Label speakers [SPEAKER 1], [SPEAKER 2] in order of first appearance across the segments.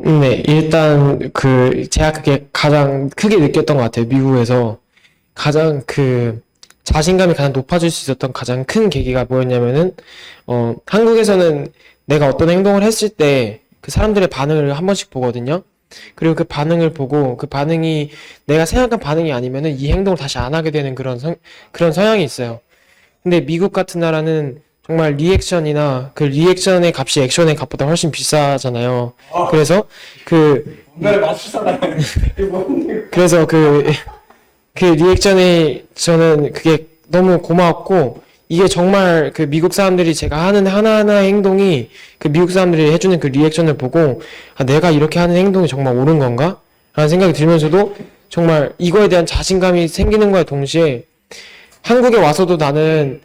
[SPEAKER 1] 네, 일단 제가 그게 가장 크게 느꼈던 것 같아요. 미국에서 가장 자신감이 가장 높아질 수 있었던 가장 큰 계기가 뭐였냐면은, 한국에서는 내가 어떤 행동을 했을 때 그 사람들의 반응을 한 번씩 보거든요. 그리고 그 반응을 보고 그 반응이 내가 생각한 반응이 아니면은 이 행동을 다시 안 하게 되는 그런 성향이 있어요. 근데 미국 같은 나라는 정말 리액션이나 그 리액션의 값이 액션의 값보다 훨씬 비싸잖아요. 그래서 그
[SPEAKER 2] 뭔가를 맞추잖아요.
[SPEAKER 1] 그래서 그 리액션이 저는 그게 너무 고마웠고 이게 정말 그 미국 사람들이 제가 하는 하나하나의 행동이 그 미국 사람들이 해주는 그 리액션을 보고 아, 내가 이렇게 하는 행동이 정말 옳은 건가? 라는 생각이 들면서도 정말 이거에 대한 자신감이 생기는 거에 동시에 한국에 와서도 나는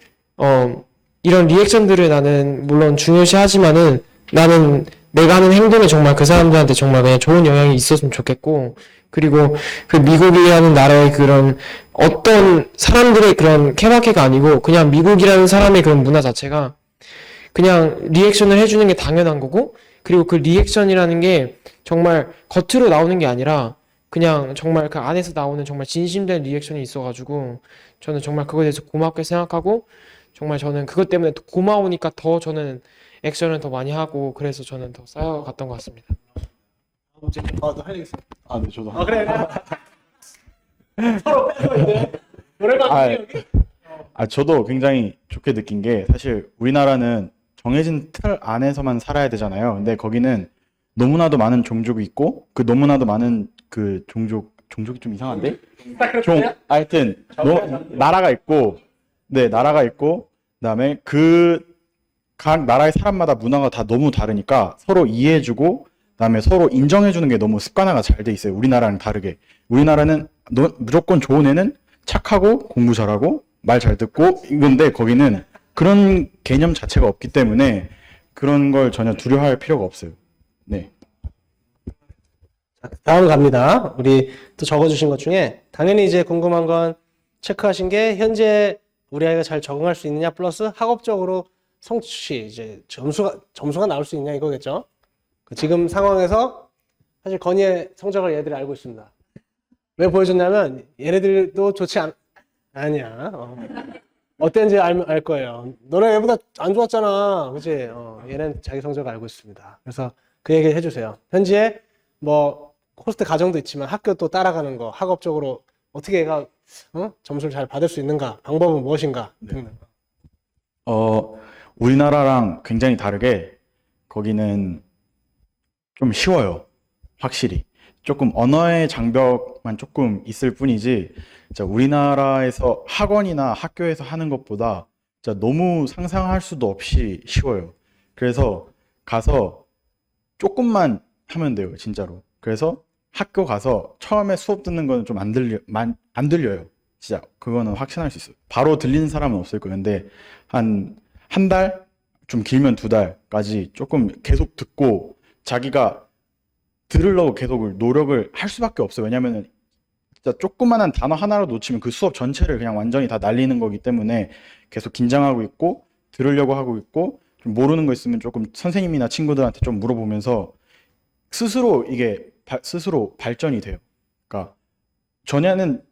[SPEAKER 1] 이런 리액션들을 나는 물론 중요시하지만은 나는 내가 하는 행동에 정말 그 사람들한테 정말 그냥 좋은 영향이 있었으면 좋겠고 그리고 그 미국이라는 나라의 그런 어떤 사람들의 그런 케바케가 아니고 그냥 미국이라는 사람의 그런 문화 자체가 그냥 리액션을 해주는 게 당연한 거고 그리고 그 리액션이라는 게 정말 겉으로 나오는 게 아니라 그냥 정말 그 안에서 나오는 정말 진심된 리액션이 있어가지고 저는 정말 그거에 대해서 고맙게 생각하고 정말 저는 그것 때문에 더 고마우니까 더 저는 액션을 더 많이 하고 그래서 저는 더 쌓여갔던 것 같습니다.
[SPEAKER 2] 할 얘기 있어.
[SPEAKER 3] 아, 네, 저도.
[SPEAKER 2] 그래. 서로 빼서 이제 노래방
[SPEAKER 3] 아,
[SPEAKER 2] 여기.
[SPEAKER 3] 저도 굉장히 좋게 느낀 게 사실 우리나라는 정해진 틀 안에서만 살아야 되잖아요. 근데 거기는 너무나도 많은 종족이 있고 그 너무나도 많은 그 종족이 좀 이상한데? 하여튼 나라가 있고 네, 나라가 있고 그다음에 각 나라의 사람마다 문화가 다 너무 다르니까 서로 이해해주고 그다음에 서로 인정해주는 게 너무 습관화가 잘 돼 있어요. 우리나라랑 다르게. 우리나라는 무조건 좋은 애는 착하고 공부 잘하고 말 잘 듣고 이건데 거기는 그런 개념 자체가 없기 때문에 그런 걸 전혀 두려워할 필요가 없어요. 네.
[SPEAKER 2] 다음 갑니다. 우리 또 적어주신 것 중에 당연히 이제 궁금한 건 체크하신 게 현재 우리 아이가 잘 적응할 수 있느냐 플러스 학업적으로 성취 이제 점수가 나올 수 있냐 이거겠죠. 지금 상황에서 사실 건희의 성적을 얘들이 알고 있습니다. 왜 보여줬냐면 얘네들도 아니야. 어땠는지 알 거예요. 너네 얘보다 안 좋았잖아. 그치? 얘는 자기 성적을 알고 있습니다. 그래서 그 얘기 해주세요. 현지에 뭐 호스트 가정도 있지만 학교 또 따라가는 거 학업적으로 어떻게 얘가 점수를 잘 받을 수 있는가 방법은 무엇인가 등등.
[SPEAKER 3] 우리나라랑 굉장히 다르게 거기는 좀 쉬워요. 확실히. 조금 언어의 장벽만 조금 있을 뿐이지, 진짜 우리나라에서 학원이나 학교에서 하는 것보다 진짜 너무 상상할 수도 없이 쉬워요. 그래서 가서 조금만 하면 돼요, 진짜로. 그래서 학교 가서 처음에 수업 듣는 거는 좀 안 들려요. 진짜 그거는 확신할 수 있어요. 바로 들리는 사람은 없을 거예요. 근데 한 달, 좀 길면 2달까지 조금 계속 듣고 자기가 들으려고 계속 노력을 할 수밖에 없어요. 왜냐면은 진짜 조그만한 단어 하나로 놓치면 그 수업 전체를 그냥 완전히 다 날리는 거기 때문에 계속 긴장하고 있고 들으려고 하고 있고 좀 모르는 거 있으면 조금 선생님이나 친구들한테 좀 물어보면서 스스로 발전이 돼요. 그러니까 전에는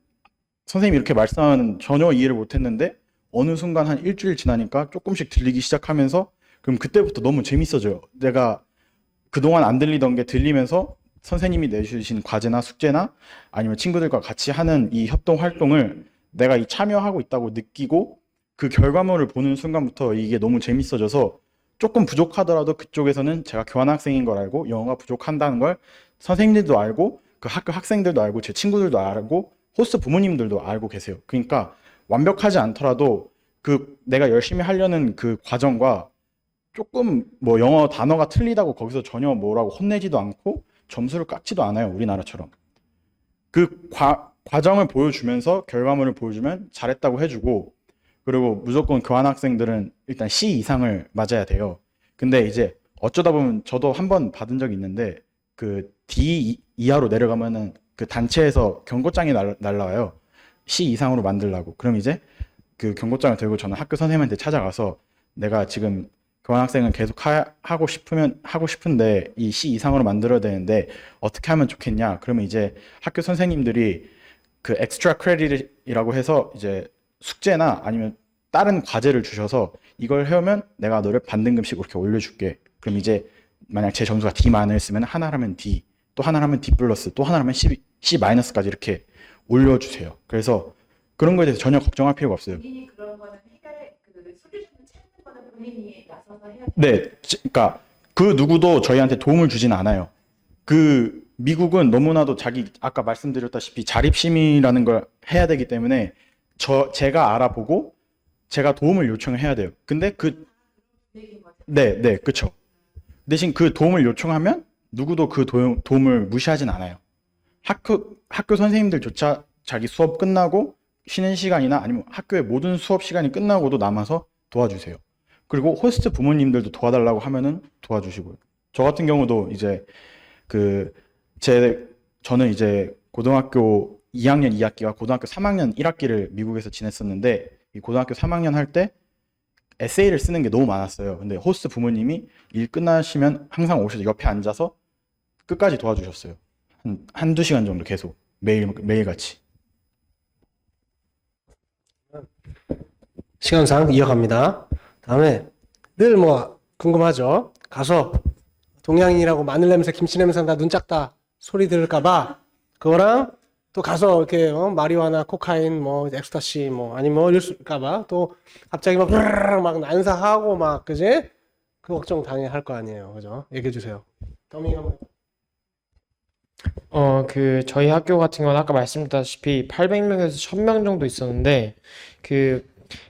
[SPEAKER 3] 선생님이 이렇게 말씀하면 전혀 이해를 못 했는데 어느 순간 한 일주일 지나니까 조금씩 들리기 시작하면서 그럼 그때부터 너무 재밌어져요. 내가 그동안 안 들리던 게 들리면서 선생님이 내주신 과제나 숙제나 아니면 친구들과 같이 하는 이 협동 활동을 내가 참여하고 있다고 느끼고 그 결과물을 보는 순간부터 이게 너무 재밌어져서 조금 부족하더라도 그쪽에서는 제가 교환학생인 걸 알고 영어가 부족한다는 걸 선생님들도 알고 그 학교 학생들도 알고 제 친구들도 알고 호스트 부모님들도 알고 계세요. 그러니까 완벽하지 않더라도 그 내가 열심히 하려는 그 과정과 조금 뭐 영어 단어가 틀리다고 거기서 전혀 뭐라고 혼내지도 않고 점수를 깎지도 않아요. 우리나라처럼. 그 과정을 보여주면서 결과물을 보여주면 잘했다고 해주고 그리고 무조건 교환학생들은 일단 C 이상을 맞아야 돼요. 근데 이제 어쩌다 보면 저도 한 번 받은 적이 있는데 그 D 이하로 내려가면은 그 단체에서 경고장이 날라와요. C 이상으로 만들라고. 그럼 이제 그 경고장을 들고 저는 학교 선생님한테 찾아가서 내가 지금 교환학생은 계속 하고 싶으면 하고 싶은데 이 C 이상으로 만들어야 되는데 어떻게 하면 좋겠냐? 그러면 이제 학교 선생님들이 그 엑스트라 크레딧이라고 해서 이제 숙제나 아니면 다른 과제를 주셔서 이걸 해오면 내가 너를 반등급씩 이렇게 올려줄게. 그럼 이제 만약 제 점수가 D 마이너스면 하나라면 D, 또 하나라면 D 플러스, 또 하나라면 C 마이너스까지 이렇게 올려주세요. 그래서 그런 거에 대해서 전혀 걱정할 필요가 없어요.
[SPEAKER 4] 본인이 그런 거는 그 솔루션을 찾는 거는 본인이 나서서 해야 돼요.
[SPEAKER 3] 네, 그러니까 그 누구도 저희한테 도움을 주진 않아요. 그 미국은 너무나도 자기 아까 말씀드렸다시피 자립심이라는 걸 해야 되기 때문에 제가 알아보고 제가 도움을 요청을 해야 돼요. 근데 네, 그렇죠. 대신 그 도움을 요청하면 누구도 그 도움을 무시하진 않아요. 학교 선생님들조차 자기 수업 끝나고 쉬는 시간이나 아니면 학교의 모든 수업 시간이 끝나고도 남아서 도와주세요. 그리고 호스트 부모님들도 도와달라고 하면은 도와주시고요. 저 같은 경우도 이제 저는 이제 고등학교 2학년 2학기와 고등학교 3학년 1학기를 미국에서 지냈었는데 이 고등학교 3학년 할 때 에세이를 쓰는 게 너무 많았어요. 근데 호스트 부모님이 일 끝나시면 항상 오셔서 옆에 앉아서 끝까지 도와주셨어요. 한두 시간 정도 계속 매일같이.
[SPEAKER 2] 시간상 이어갑니다. 다음에 늘 뭐 궁금하죠. 가서 동양인이라고 마늘 냄새, 김치 냄새 난다, 눈 작다 소리 들을까봐 그거랑 또 가서 이렇게 마리화나 코카인, 뭐 엑스타시, 뭐 아니면 뭐 이럴까봐 또 갑자기 막 난사하고 막 그지? 그 걱정 당연히 할 거 아니에요, 그죠? 얘기해 주세요. 더밍 한번.
[SPEAKER 1] 저희 학교 같은 건 아까 말씀드렸다시피 800명에서 1000명 정도 있었는데,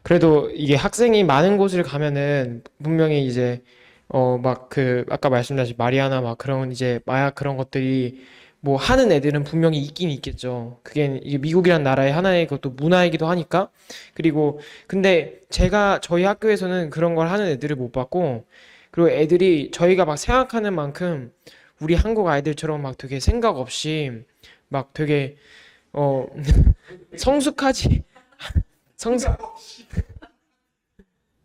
[SPEAKER 1] 그래도 이게 학생이 많은 곳을 가면은 분명히 이제, 아까 말씀드렸다시피 마리아나 막 그런 이제 마약 그런 것들이 뭐 하는 애들은 분명히 있긴 있겠죠. 이게 미국이란 나라의 하나의 그것도 문화이기도 하니까. 그리고, 근데 저희 학교에서는 그런 걸 하는 애들을 못 봤고, 그리고 애들이 저희가 막 생각하는 만큼 우리 한국 아이들처럼 막 되게 생각 없이 막 되게 성숙하지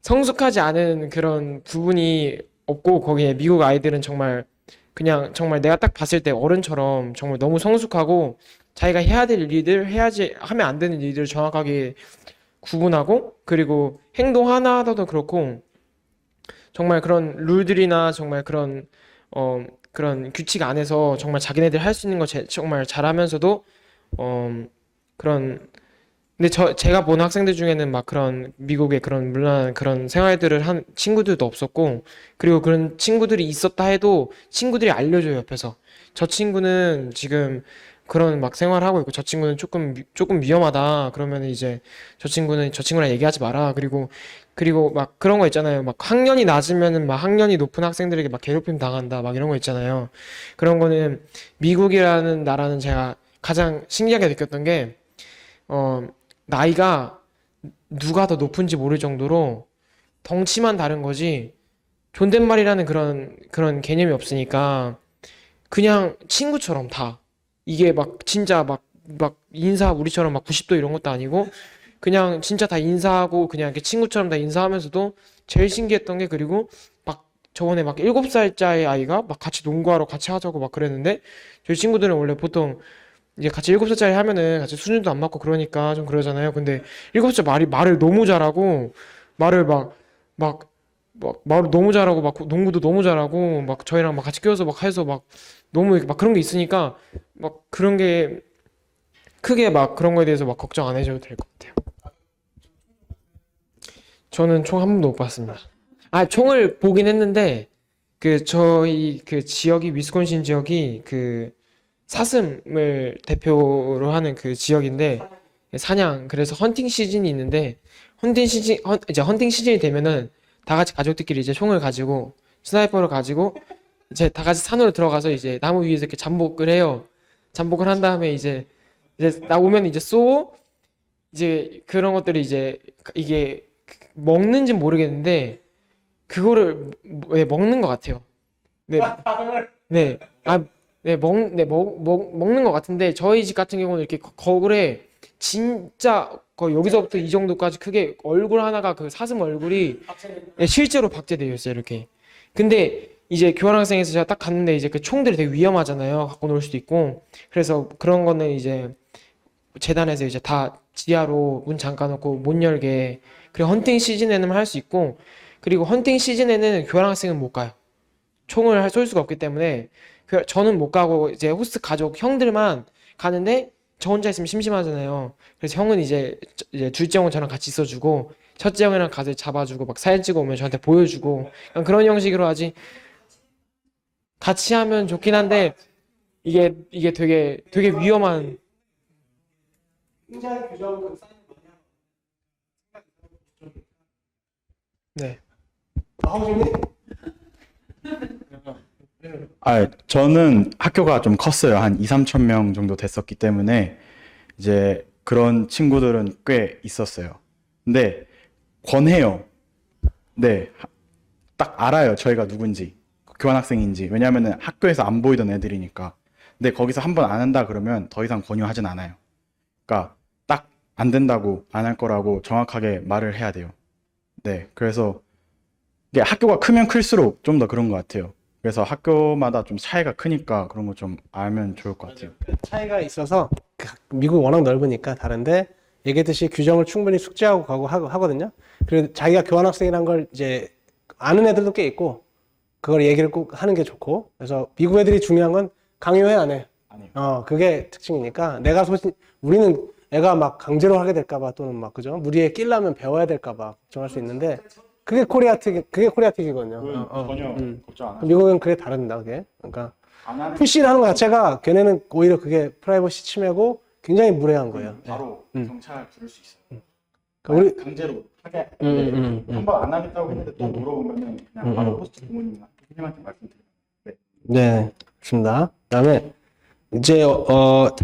[SPEAKER 1] 성숙하지 않은 그런 부분이 없고, 거기에 미국 아이들은 정말 그냥 정말 내가 딱 봤을 때 어른처럼 정말 너무 성숙하고 자기가 해야 될 일들 하면 안 되는 일들을 정확하게 구분하고, 그리고 행동 하나하나도 그렇고 정말 그런 룰들이나 정말 그런 규칙 안에서 정말 자기네들 할 수 있는 거 정말 잘하면서도 그런 근데 제가 본 학생들 중에는 막 그런 미국의 그런 물론 그런 생활들을 한 친구들도 없었고, 그리고 그런 친구들이 있었다 해도 친구들이 알려줘요, 옆에서. 저 친구는 지금 그런 막 생활하고 있고 저 친구는 조금 위험하다. 그러면 이제 저 친구랑 얘기하지 마라. 그리고 막 그런 거 있잖아요. 막 학년이 낮으면은 막 학년이 높은 학생들에게 막 괴롭힘 당한다. 막 이런 거 있잖아요. 그런 거는 미국이라는 나라는 제가 가장 신기하게 느꼈던 게 나이가 누가 더 높은지 모를 정도로 덩치만 다른 거지 존댓말이라는 그런 개념이 없으니까 그냥 친구처럼 다 이게 막 진짜 막 인사 우리처럼 막 90도 이런 것도 아니고 그냥 진짜 다 인사하고 그냥 이렇게 친구처럼 다 인사하면서도 제일 신기했던 게, 그리고 막 저번에 막 7살짜리 아이가 막 같이 농구하러 같이 하자고 막 그랬는데, 저희 친구들은 원래 보통 이제 같이 7살짜리 하면은 같이 수준도 안 맞고 그러니까 좀 그러잖아요. 근데 7살 말을 너무 잘하고 말을 너무 잘하고 막 농구도 너무 잘하고 막 저희랑 막 같이 끼워서 막 해서 막 너무 막 그런 게 있으니까 막 그런 게 크게 막 그런 거에 대해서 막 걱정 안 해줘도 될 것 같아요. 저는 총 한 번도 못 봤습니다. 총을 보긴 했는데 저희 지역이 위스콘신 지역이 사슴을 대표로 하는 그 지역인데 사냥, 그래서 헌팅 시즌이 있는데 이제 헌팅 시즌이 되면은 다 같이 가족들끼리 이제 총을 가지고 스나이퍼를 가지고 이제 다 같이 산으로 들어가서 이제 나무 위에서 이렇게 잠복을 해요. 잠복을 한 다음에 이제 나오면 이제 쏘고, 이제 그런 것들이 이제 이게 먹는지 모르겠는데 그거를 왜 먹는 것 같아요. 네, 네, 먹는 것 같은데 저희 집 같은 경우는 이렇게 거울에 진짜 거의 여기서부터 이 정도까지 크게 얼굴 하나가 그 사슴 얼굴이 네, 실제로 박제되어 있어요 이렇게. 근데 이제 교환학생에서 제가 딱 갔는데 이제 그 총들이 되게 위험하잖아요. 갖고 놀 수도 있고. 그래서 그런 거는 이제 재단에서 이제 다 지하로 문 잠가놓고 못 열게. 그리고 헌팅 시즌에는 할 수 있고, 그리고 헌팅 시즌에는 교환학생은 못 가요. 총을 쏠 수가 없기 때문에 저는 못 가고 이제 호스트 가족 형들만 가는데 저 혼자 있으면 심심하잖아요. 그래서 형은 이제 둘째 형은 저랑 같이 있어주고 첫째 형이랑 가서 잡아주고 막 사진 찍어 오면 저한테 보여주고 그냥 그런 형식으로 하지. 같이 하면 좋긴 한데 이게 되게 위험한.
[SPEAKER 2] 굉장히 규정
[SPEAKER 1] 네.
[SPEAKER 2] 하우징님?
[SPEAKER 3] 저는 학교가 좀 컸어요. 한 2, 3천 명 정도 됐었기 때문에 이제 그런 친구들은 꽤 있었어요. 근데 권해요. 네. 딱 알아요. 저희가 누군지. 교환학생인지. 왜냐면은 학교에서 안 보이던 애들이니까. 근데 거기서 한 번 안 한다 그러면 더 이상 권유하진 않아요. 그러니까 딱 안 된다고 안 할 거라고 정확하게 말을 해야 돼요. 네. 그래서 이게 학교가 크면 클수록 좀 더 그런 것 같아요. 그래서 학교마다 좀 차이가 크니까 그런 거 좀 알면 좋을 것 같아요.
[SPEAKER 2] 차이가 있어서 미국 워낙 넓으니까 다른데 얘기했듯이 규정을 충분히 숙지하고 가고 하거든요. 그리고 자기가 교환학생이란 걸 이제 아는 애들도 꽤 있고 그걸 얘기를 꼭 하는 게 좋고 그래서 미국 애들이 중요한 건 강요해 안 해.
[SPEAKER 3] 아니요.
[SPEAKER 2] 그게 특징이니까 우리는 애가 막 강제로 하게 될까봐 또는 막 그죠 무리에 끼려면 배워야 될까봐 걱정할 수 있는데 그게 코리아틱이거든요.
[SPEAKER 3] 전혀 걱정 안 하죠.
[SPEAKER 2] 미국은 그게 다릅니다. 그게 그러니까
[SPEAKER 3] 안 하는
[SPEAKER 2] 푸시를 하는 것 자체가 걔네는 오히려 그게 프라이버시 침해고 굉장히 무례한 거예요.
[SPEAKER 3] 바로 경찰 부를 수 있어요.
[SPEAKER 2] 그러니까 우리
[SPEAKER 3] 강제로 하게 한 번 안 하겠다고 했는데 또 물어보면은 그냥 바로 호스트 부모님이나 선생님한테 말씀드려요.
[SPEAKER 2] 네, 좋습니다. 그다음에 이제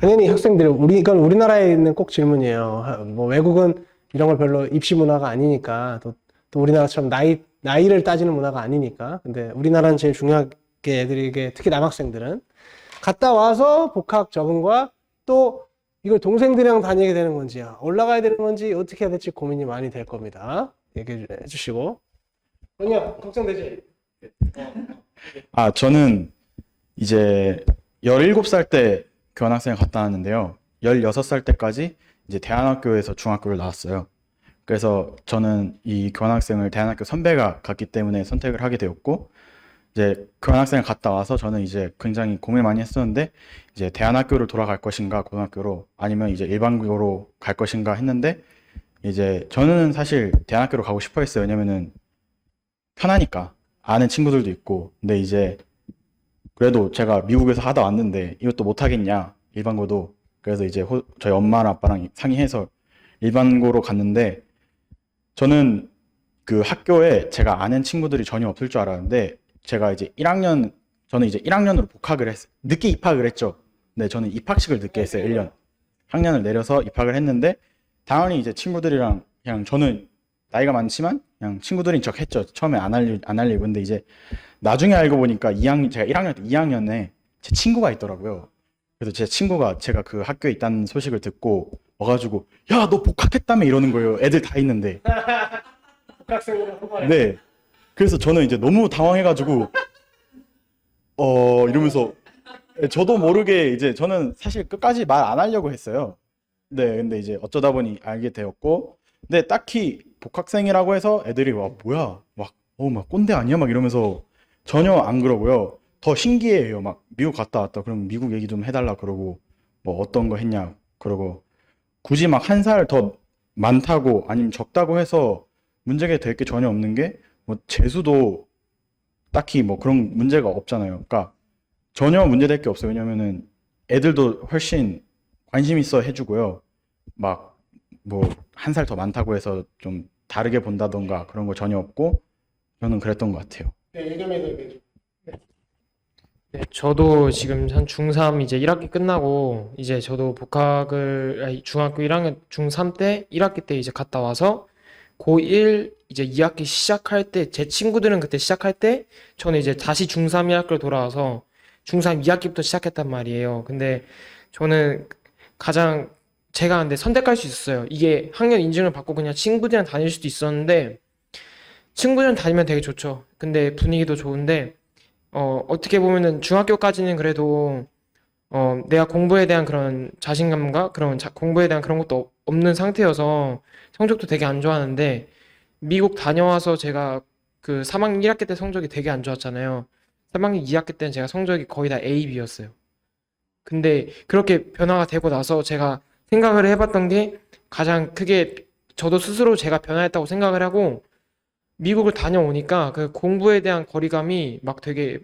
[SPEAKER 2] 당연히 학생들 이건 우리나라에 있는 꼭 질문이에요. 뭐 외국은 이런 걸 별로 입시 문화가 아니니까 또 우리나라처럼 나이를 따지는 문화가 아니니까. 근데 우리나라는 제일 중요하게 애들에게 특히 남학생들은 갔다 와서 복학 적응과 또 이걸 동생들이랑 다니게 되는 건지 올라가야 되는 건지 어떻게 해야 될지 고민이 많이 될 겁니다. 얘기해 주시고. 아니야, 걱정되지?
[SPEAKER 3] 저는 이제 17살 때 교환학생 갔다 왔는데요. 16살 때까지 이제 대안학교에서 중학교를 나왔어요. 그래서 저는 이 교환학생을 대안학교 선배가 갔기 때문에 선택을 하게 되었고, 이제 교환학생을 갔다 와서 저는 이제 굉장히 고민을 많이 했었는데, 이제 대안학교를 돌아갈 것인가, 고등학교로, 아니면 이제 일반고로 갈 것인가 했는데, 이제 저는 사실 대안학교로 가고 싶어 했어요. 왜냐면은 편하니까. 아는 친구들도 있고. 근데 이제 그래도 제가 미국에서 하다 왔는데 이것도 못 하겠냐, 일반고도. 그래서 이제 저희 엄마랑 아빠랑 상의해서 일반고로 갔는데, 저는 그 학교에 제가 아는 친구들이 전혀 없을 줄 알았는데, 저는 이제 1학년으로 복학을 했어요. 늦게 입학을 했죠. 네, 저는 입학식을 늦게 했어요. 1년. 학년을 내려서 입학을 했는데, 당연히 이제 친구들이랑 그냥 저는 나이가 많지만 그냥 친구들인 척 했죠. 처음에 안 할리고. 근데 이제 나중에 알고 보니까 제가 1학년 때 2학년에 제 친구가 있더라고요. 그래서 제 친구가 제가 그 학교에 있다는 소식을 듣고 와가지고, 야, 너 복학했다며 이러는 거예요. 애들 다 있는데. 네. 그래서 저는 이제 너무 당황해가지고, 이러면서, 저도 모르게 이제 저는 사실 끝까지 말 안 하려고 했어요. 네. 근데 이제 어쩌다 보니 알게 되었고, 근데 딱히 복학생이라고 해서 애들이 와, 뭐야, 막 꼰대 아니야? 막 이러면서 전혀 안 그러고요. 더 신기해요. 막 미국 갔다 왔다. 그럼 미국 얘기 좀 해달라 그러고, 뭐 어떤 거 했냐 그러고, 굳이 막 한 살 더 많다고 아니면 적다고 해서 문제가 될 게 전혀 없는 게, 뭐 재수도 딱히 뭐 그런 문제가 없잖아요. 그러니까 전혀 문제될 게 없어요. 왜냐면은 애들도 훨씬 관심 있어 해주고요. 막 뭐 한 살 더 많다고 해서 좀 다르게 본다던가 그런 거 전혀 없고, 저는 그랬던 것 같아요.
[SPEAKER 1] 네, 저도 지금 한 중3 이제 1학기 끝나고 이제 저도 중학교 1학년 중3 때 1학기 때 이제 갔다 와서 고1 이제 2학기 시작할 때 제 친구들은 그때 시작할 때 저는 이제 다시 중3 2학기로 돌아와서 중3 2학기부터 시작했단 말이에요. 근데 저는 가장 제가 근데 선택할 수 있었어요. 이게 학년 인증을 받고 그냥 친구들이랑 다닐 수도 있었는데 친구들이랑 다니면 되게 좋죠. 근데 분위기도 좋은데 어떻게 보면은 중학교까지는 그래도 내가 공부에 대한 그런 자신감과 그런 공부에 대한 그런 것도 없는 상태여서 성적도 되게 안 좋았는데 미국 다녀와서 제가 그 3학년 1학기 때 성적이 되게 안 좋았잖아요. 3학년 2학기 때는 제가 성적이 거의 다 A, B였어요. 근데 그렇게 변화가 되고 나서 제가 생각을 해봤던 게 가장 크게 저도 스스로 제가 변화했다고 생각을 하고 미국을 다녀오니까 그 공부에 대한 거리감이 막 되게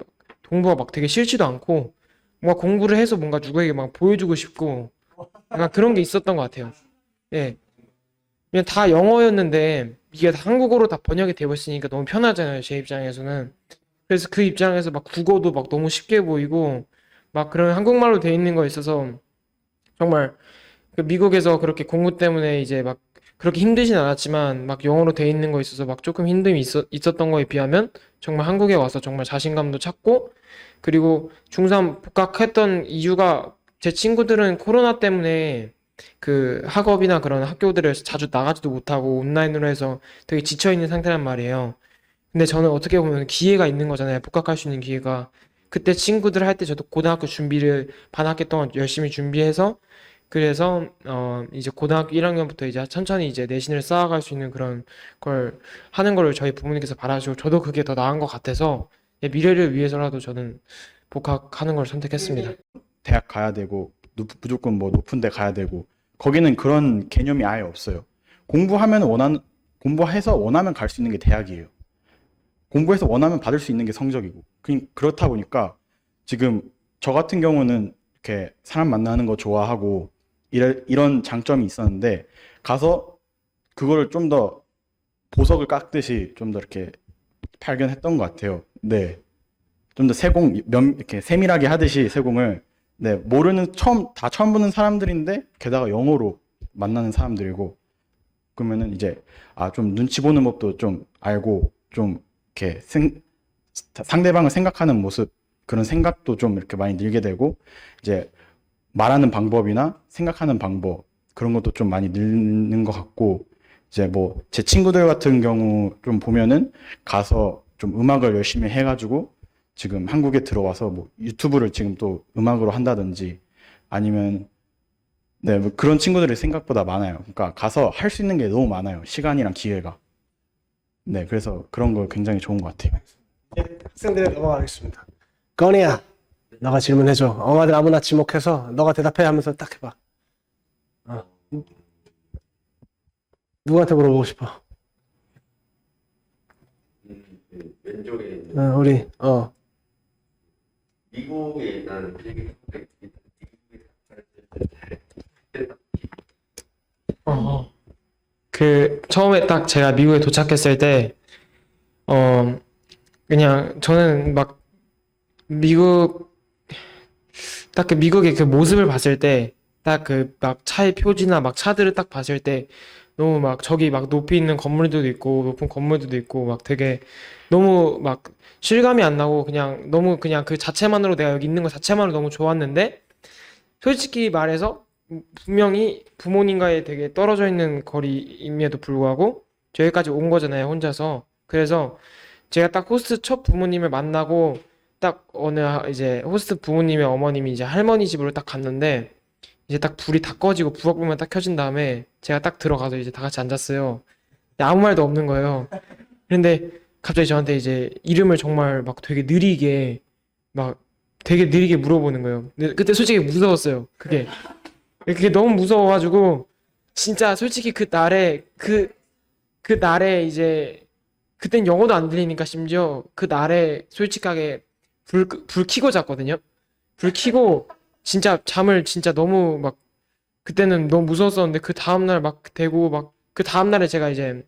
[SPEAKER 1] 공부가 막 되게 싫지도 않고 뭔가 공부를 해서 뭔가 누구에게 막 보여주고 싶고 약간 그런 게 있었던 것 같아요. 예. 그냥 다 영어였는데 이게 다 한국어로 다 번역이 되어 있으니까 너무 편하잖아요, 제 입장에서는. 그래서 그 입장에서 막 국어도 막 너무 쉽게 보이고 막 그런 한국말로 되어 있는 거에 있어서 정말 그 미국에서 그렇게 공부 때문에 이제 막 그렇게 힘들진 않았지만 막 영어로 돼 있는 거에 있어서 막 조금 힘듦이 있었던 거에 비하면 정말 한국에 와서 정말 자신감도 찾고 그리고 중3 복학했던 이유가 제 친구들은 코로나 때문에 그 학업이나 그런 학교들을 자주 나가지도 못하고 온라인으로 해서 되게 지쳐 있는 상태란 말이에요. 근데 저는 어떻게 보면 기회가 있는 거잖아요. 복학할 수 있는 기회가. 그때 친구들 할 때 저도 고등학교 준비를 반 학기 동안 열심히 준비해서 그래서 이제 고등학교 1학년부터 이제 천천히 이제 내신을 쌓아갈 수 있는 그런 걸 하는 거를 저희 부모님께서 바라시고 저도 그게 더 나은 것 같아서 내 미래를 위해서라도 저는 복학하는 걸 선택했습니다.
[SPEAKER 3] 대학 가야 되고 무조건 뭐 높은 데 가야 되고 거기는 그런 개념이 아예 없어요. 공부해서 원하면 갈 수 있는 게 대학이에요. 공부해서 원하면 받을 수 있는 게 성적이고 그렇다 보니까 지금 저 같은 경우는 이렇게 사람 만나는 거 좋아하고 이런 장점이 있었는데 가서 그거를 좀 더 보석을 깎듯이 좀 더 이렇게 발견했던 것 같아요. 네. 좀 더 이렇게 세밀하게 하듯이 세공을 네, 처음 보는 사람들인데 게다가 영어로 만나는 사람들이고 그러면은 이제 좀 눈치 보는 법도 좀 알고 좀 이렇게 상대방을 생각하는 모습 그런 생각도 좀 이렇게 많이 늘게 되고 이제 말하는 방법이나 생각하는 방법 그런 것도 좀 많이 늘는 것 같고 이제 뭐 제 친구들 같은 경우 좀 보면은 가서 좀 음악을 열심히 해가지고 지금 한국에 들어와서 뭐 유튜브를 지금 또 음악으로 한다든지 아니면 네, 뭐 그런 친구들이 생각보다 많아요. 그러니까 가서 할 수 있는 게 너무 많아요. 시간이랑 기회가. 네, 그래서 그런 거 굉장히 좋은 것 같아요.
[SPEAKER 2] 이제 학생들에 넘어가겠습니다. 건이야, 너가 질문해줘. 엄마들 아무나 지목해서 너가 대답해 하면서 딱 해봐. 누구한테 물어보고 싶어?
[SPEAKER 5] 왼쪽에 있는
[SPEAKER 2] 우리
[SPEAKER 5] 미국에 있는 미국에
[SPEAKER 1] 그 처음에 딱 제가 미국에 도착했을 때 그냥 저는 막 미국 딱 그 미국의 그 모습을 봤을 때 딱 그 막 차의 표지나 막 차들을 딱 봤을 때 너무 막 저기 막 높이 있는 건물들도 있고 높은 건물들도 있고 막 되게 너무 막 실감이 안 나고 그냥 너무 그냥 그 자체만으로 내가 여기 있는 것 자체만으로 너무 좋았는데 솔직히 말해서 분명히 부모님과의 되게 떨어져 있는 거리임에도 불구하고 저기까지 온 거잖아요, 혼자서. 그래서 제가 딱 호스트 첫 부모님을 만나고 딱 이제 호스트 부모님의 어머님이 이제 할머니 집으로 딱 갔는데 이제 딱 불이 다 꺼지고 부엌불만 딱 켜진 다음에 제가 딱 들어가서 이제 다 같이 앉았어요. 근데 아무 말도 없는 거예요. 근데 갑자기 저한테 이제 이름을 정말 막 되게 느리게 물어보는 거예요. 근데 그때 솔직히 무서웠어요. 그게 너무 무서워가지고 진짜 솔직히 그 날에 이제 그땐 영어도 안 들리니까 심지어 그 날에 솔직하게 불 켜고 잤거든요. 불 켜고 진짜 잠을 진짜 너무 막 그때는 너무 무서웠었는데 그 다음날 막 되고 막 그 다음날에 제가 이제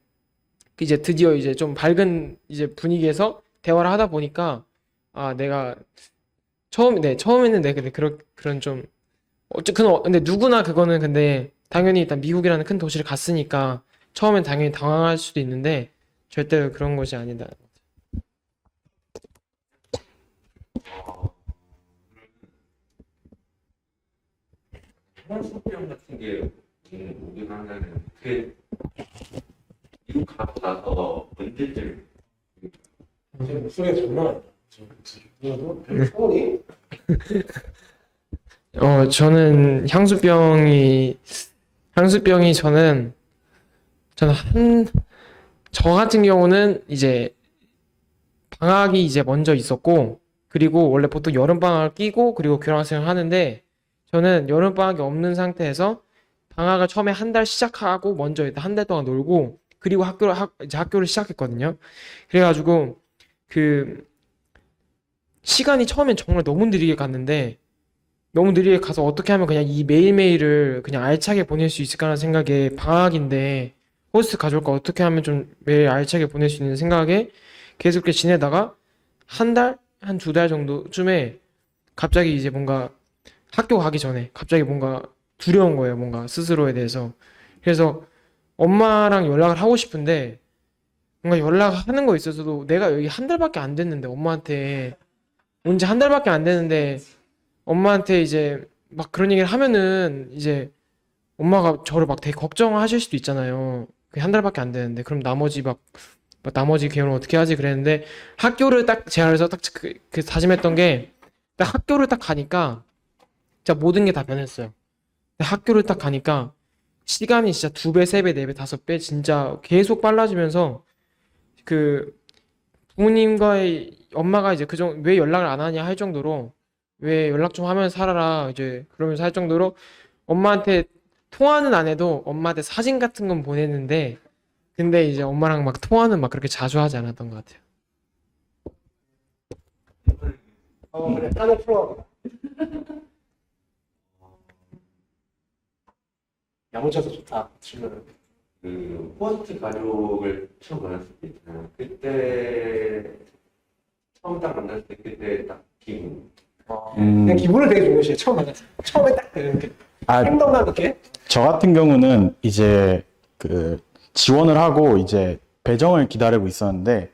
[SPEAKER 1] 드디어 이제 좀 밝은 이제 분위기에서 대화를 하다 보니까 내가 처음에는 근데 그런 좀 근데 누구나 그거는 근데 당연히 일단 미국이라는 큰 도시를 갔으니까 처음엔 당연히 당황할 수도 있는데 절대로 그런 것이 아니다.
[SPEAKER 5] 현수병 같은 게 오긴 하면은 그게 미국 가고 나서 언제쯤
[SPEAKER 2] 지금 목소리가 장난 아니다. 지금 목소리. 별 소리?
[SPEAKER 1] 저는 향수병이 저는 저 같은 경우는 이제 방학이 이제 먼저 있었고, 그리고 원래 보통 여름방학을 끼고, 그리고 교환학생을 하는데, 저는 여름방학이 없는 상태에서 방학을 처음에 한 달 시작하고, 먼저 일단 한 달 동안 놀고, 그리고 이제 학교를 시작했거든요. 그래가지고, 시간이 처음엔 정말 너무 느리게 갔는데, 너무 느리게 가서 어떻게 하면 그냥 이 매일매일을 그냥 알차게 보낼 수 있을까라는 생각에 방학인데 호스트 가져올까 어떻게 하면 좀 매일 알차게 보낼 수 있는 생각에 계속 그렇게 지내다가 한 달? 한 두 달 정도쯤에 갑자기 이제 뭔가 학교 가기 전에 갑자기 뭔가 두려운 거예요. 뭔가 스스로에 대해서. 그래서 엄마랑 연락을 하고 싶은데 뭔가 연락하는 거 있어서도 내가 여기 한 달밖에 안 됐는데 엄마한테 온 지 한 달밖에 안 됐는데 엄마한테 이제 막 그런 얘기를 하면은 이제 엄마가 저를 막 되게 걱정하실 수도 있잖아요. 그게 한 달밖에 안 되는데 그럼 나머지 개월은 어떻게 하지 그랬는데 학교를 딱 제가 그래서 딱 그 다짐했던 게 딱 학교를 딱 가니까 진짜 모든 게 다 변했어요. 학교를 딱 가니까 시간이 진짜 두 배, 세 배, 네 배, 다섯 배 진짜 계속 빨라지면서 그 부모님과의 엄마가 이제 왜 연락을 안 하냐 할 정도로 왜 연락 좀 하면서 살아라 이제 그러면서 할 정도로 엄마한테 통화는 안 해도 엄마한테 사진 같은 건 보냈는데 근데 이제 엄마랑 막 통화는 막 그렇게 자주 하지 않았던 것 같아요.
[SPEAKER 2] 그래. 딴거 풀어. 야무져서 좋다. 질문은.
[SPEAKER 5] 그 호스트 가족을 처음 만났을 때 있잖아요. 그때 처음 딱 만났을 때 그때 딱 기분.
[SPEAKER 2] 그냥 기분을 되게 중요시해. 처음 만났을 때. 처음에 딱 이렇게 행동감 있게.
[SPEAKER 3] 저 같은 경우는 이제 그 지원을 하고 이제 배정을 기다리고 있었는데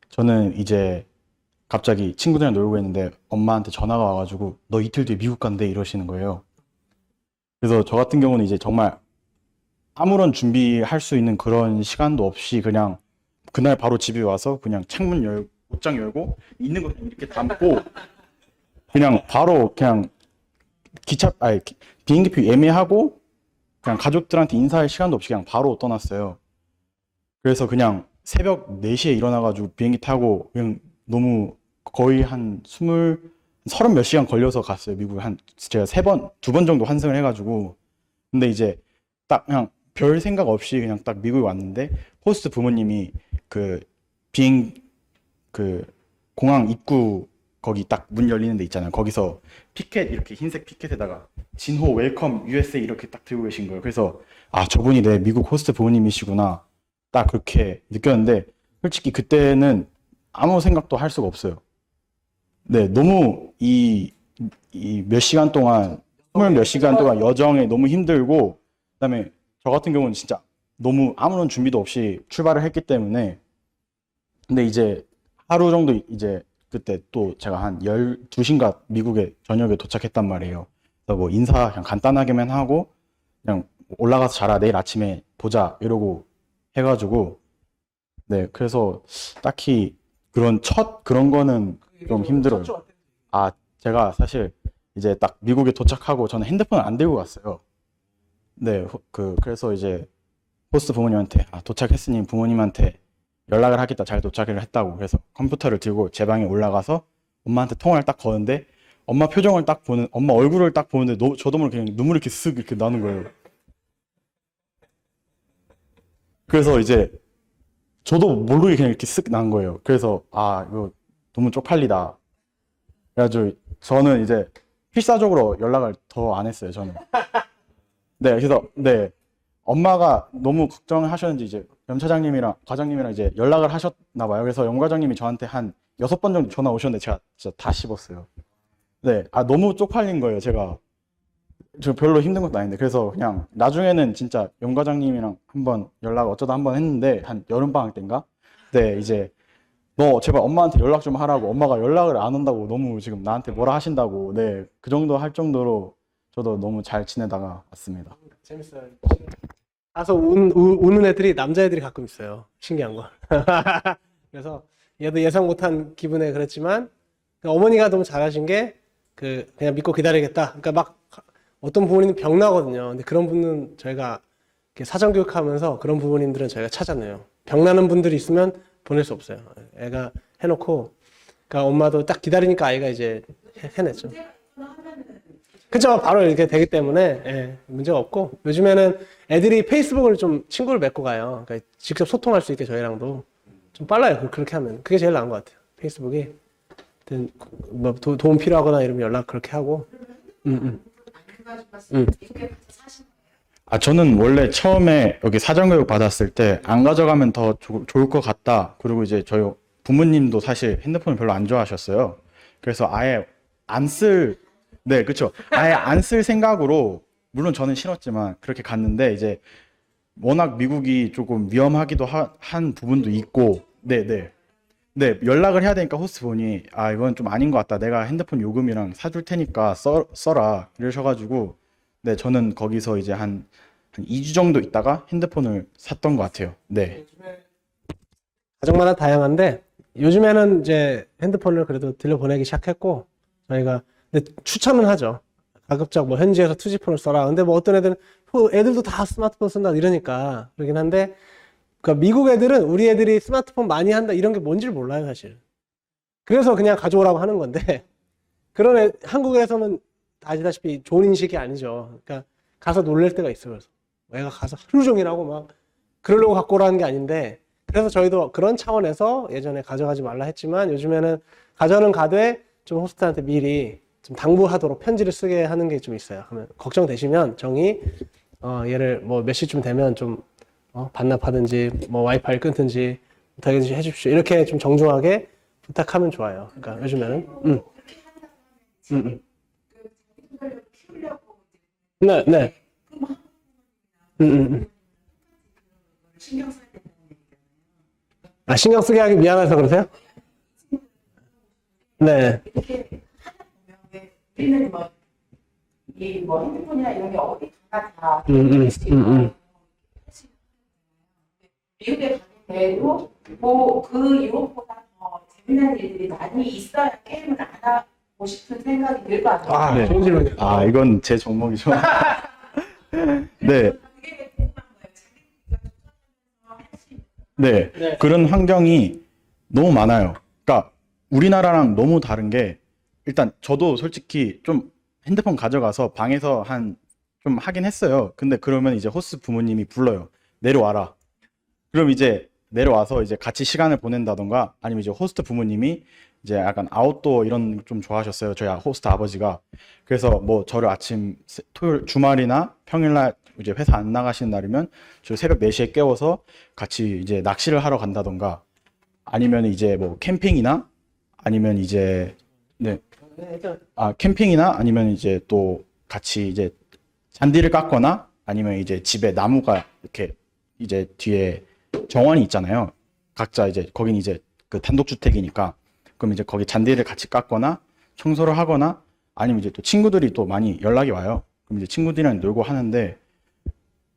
[SPEAKER 3] 저는 이제 갑자기 친구들이랑 놀고 있는데 엄마한테 전화가 와가지고 너 이틀 뒤에 미국 간대 이러시는 거예요. 그래서 저 같은 경우는 이제 정말 아무런 준비할 수 있는 그런 시간도 없이 그냥 그날 바로 집에 와서 그냥 옷장 열고 있는 거 그냥 이렇게 담고 그냥 바로 그냥 비행기표 예매하고 그냥 가족들한테 인사할 시간도 없이 그냥 바로 떠났어요. 그래서 그냥 새벽 4시에 일어나가지고 비행기 타고 그냥 너무 거의 한 30 몇 시간 걸려서 갔어요. 미국에 제가 2번 정도 환승을 해가지고. 근데 이제 딱 그냥 별 생각 없이 그냥 딱 미국에 왔는데 호스트 부모님이 그 공항 입구 거기 딱 문 열리는 데 있잖아요. 거기서 피켓 이렇게 흰색 피켓에다가 진호 웰컴 USA 이렇게 딱 들고 계신 거예요. 그래서 저분이 내 미국 호스트 부모님이시구나 딱 그렇게 느꼈는데 솔직히 그때는 아무 생각도 할 수가 없어요. 네, 너무 이 몇 시간 동안 20몇 시간 동안 여정에 너무 힘들고 그다음에 저 같은 경우는 진짜 너무 아무런 준비도 없이 출발을 했기 때문에 근데 이제 하루 정도 이제 그때 또 제가 한 12시인가 미국에 저녁에 도착했단 말이에요. 그래서 뭐 인사 그냥 간단하게만 하고 그냥 올라가서 자라 내일 아침에 보자 이러고 해가지고 네 그래서 딱히 그런 거는 좀 힘들어요. 제가 사실 이제 딱 미국에 도착하고 저는 핸드폰을 안 들고 갔어요. 네 그래서 이제 호스트 부모님한테 도착했으니 부모님한테 연락을 하겠다. 잘 도착을 했다고. 그래서 컴퓨터를 들고 제 방에 올라가서 엄마한테 통화를 딱 거는데 엄마 얼굴을 딱 보는데 저도 모르게 그냥 눈물이 이렇게 쓱 이렇게 나는 거예요. 그래서 이제 저도 모르게 그냥 이렇게 쓱 난 거예요. 그래서 이거 너무 쪽팔리다. 그래가지고 저는 이제 필사적으로 연락을 더 안 했어요. 저는. 네, 그래서 네 엄마가 너무 걱정을 하셨는지 이제 염 차장님이랑 과장님이랑 이제 연락을 하셨나 봐요. 그래서 염 과장님이 저한테 한 6번 정도 전화 오셨는데 제가 진짜 다 씹었어요. 네, 너무 쪽팔린 거예요. 저 별로 힘든 것도 아닌데 그래서 그냥 나중에는 진짜 염 과장님이랑 한번 어쩌다 한번 했는데 한 여름방학 때인가? 네, 이제 너 제발 엄마한테 연락 좀 하라고 엄마가 연락을 안 한다고 너무 지금 나한테 뭐라 하신다고 네, 그 정도 할 정도로 저도 너무 잘 지내다가 왔습니다.
[SPEAKER 2] 재밌어요. 가서 우는 애들이 남자애들이 가끔 있어요. 신기한 거. 그래서 얘도 예상 못한 기분에 그랬지만 어머니가 너무 잘하신 게 그냥 믿고 기다리겠다. 그러니까 막 어떤 부모님은 병 나거든요. 근데 그런 분은 저희가 이렇게 사전 교육하면서 그런 부모님들은 저희가 찾아내요. 병 나는 분들이 있으면 보낼 수 없어요. 애가 해놓고 그러니까 엄마도 딱 기다리니까 아이가 이제 해냈죠. 그쵸, 바로 이렇게 되기 때문에 예, 문제가 없고 요즘에는 애들이 페이스북을 좀 친구를 맺고 가요. 그러니까 직접 소통할 수 있게 저희랑도 좀 빨라요. 그렇게 하면 그게 제일 나은 것 같아요. 페이스북이 뭐 도움 필요하거나 이러면 연락 그렇게 하고.
[SPEAKER 3] 아, 저는 원래 처음에 여기 사전교육 받았을 때 안 가져가면 더 좋을 것 같다. 그리고 이제 저희 부모님도 사실 핸드폰을 별로 안 좋아하셨어요. 그래서 아예 네, 그쵸. 아예 안 쓸 생각으로, 물론 저는 싫었지만 그렇게 갔는데 이제 워낙 미국이 조금 위험하기도 한 부분도 있고, 네, 연락을 해야 되니까 호스트분이 아, 이건 좀 아닌 것 같다. 내가 핸드폰 요금이랑 사줄 테니까 써라. 이러셔가지고, 네, 저는 거기서 이제 한 2주 정도 있다가 핸드폰을 샀던 것 같아요. 네.
[SPEAKER 2] 가정마다 다양한데 요즘에는 이제 핸드폰을 그래도 들려보내기 시작했고 저희가 근데 추천은 하죠. 가급적 뭐 현지에서 투지폰을 써라. 근데 뭐 어떤 애들도 다 스마트폰 쓴다 이러니까 그러긴 한데 그러니까 미국 애들은 우리 애들이 스마트폰 많이 한다 이런 게 뭔지를 몰라요 사실. 그래서 그냥 가져오라고 하는 건데 그런 한국에서는 아시다시피 좋은 인식이 아니죠. 그러니까 가서 놀랄 때가 있어요. 그래서 애가 가서 하루 종일 하고 막 그러려고 갖고 오라는 게 아닌데 그래서 저희도 그런 차원에서 예전에 가져가지 말라 했지만 요즘에는 가져는 가되 좀 호스트한테 미리 좀 당부하도록 편지를 쓰게 하는 게 좀 있어요. 그러면 걱정되시면 정의 얘를 뭐 몇 시쯤 되면 좀 반납하든지 뭐 와이파이 끊든지 부탁해 주십시오. 이렇게 좀 정중하게 부탁하면 좋아요. 그러니까 요즘에는 네.
[SPEAKER 4] 신경 써야 된다는 얘기잖아요.
[SPEAKER 2] 아, 신경 쓰게 하기 미안해서 그러세요? 네.
[SPEAKER 4] 이렇게 하다 보면 왜 우리는 뭐 핸드폰이나 이런 게 어디 가나 다 미국에 가도 뭐그 유혹보다 더 재미난 일들이 많이 있어야 게임을 안 하고 싶은 생각이 들 거 아니에요.
[SPEAKER 2] 아,
[SPEAKER 3] 네.
[SPEAKER 2] 좋은 질문이에요.
[SPEAKER 3] 아, 이건 제 종목이죠. 네.
[SPEAKER 4] 그게 궁금한 거예요. 자기가 할수 있는
[SPEAKER 3] 네,
[SPEAKER 2] 네.
[SPEAKER 3] 그런 환경이 너무 많아요. 그러니까 우리나라랑 너무 다른 게 일단 저도 솔직히 좀 핸드폰 가져가서 방에서 좀 하긴 했어요. 근데 그러면 이제 호스 부모님이 불러요. 내려와라. 그럼 이제 내려와서 이제 같이 시간을 보낸다던가 아니면 이제 호스트 부모님이 이제 약간 아웃도어 이런 좀 좋아하셨어요. 저희 호스트 아버지가. 그래서 뭐 저를 아침 토요일 주말이나 평일날 이제 회사 안 나가시는 날이면 저 새벽 4시에 깨워서 같이 이제 낚시를 하러 간다던가 아니면 이제 뭐 캠핑이나 아니면 이제 네. 캠핑이나 아니면 이제 또 같이 이제 잔디를 깎거나 아니면 이제 집에 나무가 이렇게 이제 뒤에 정원이 있잖아요. 각자 이제 거긴 이제 그 단독주택이니까 그럼 이제 거기 잔디를 같이 깎거나 청소를 하거나 아니면 이제 또 친구들이 또 많이 연락이 와요. 그럼 이제 친구들이랑 놀고 하는데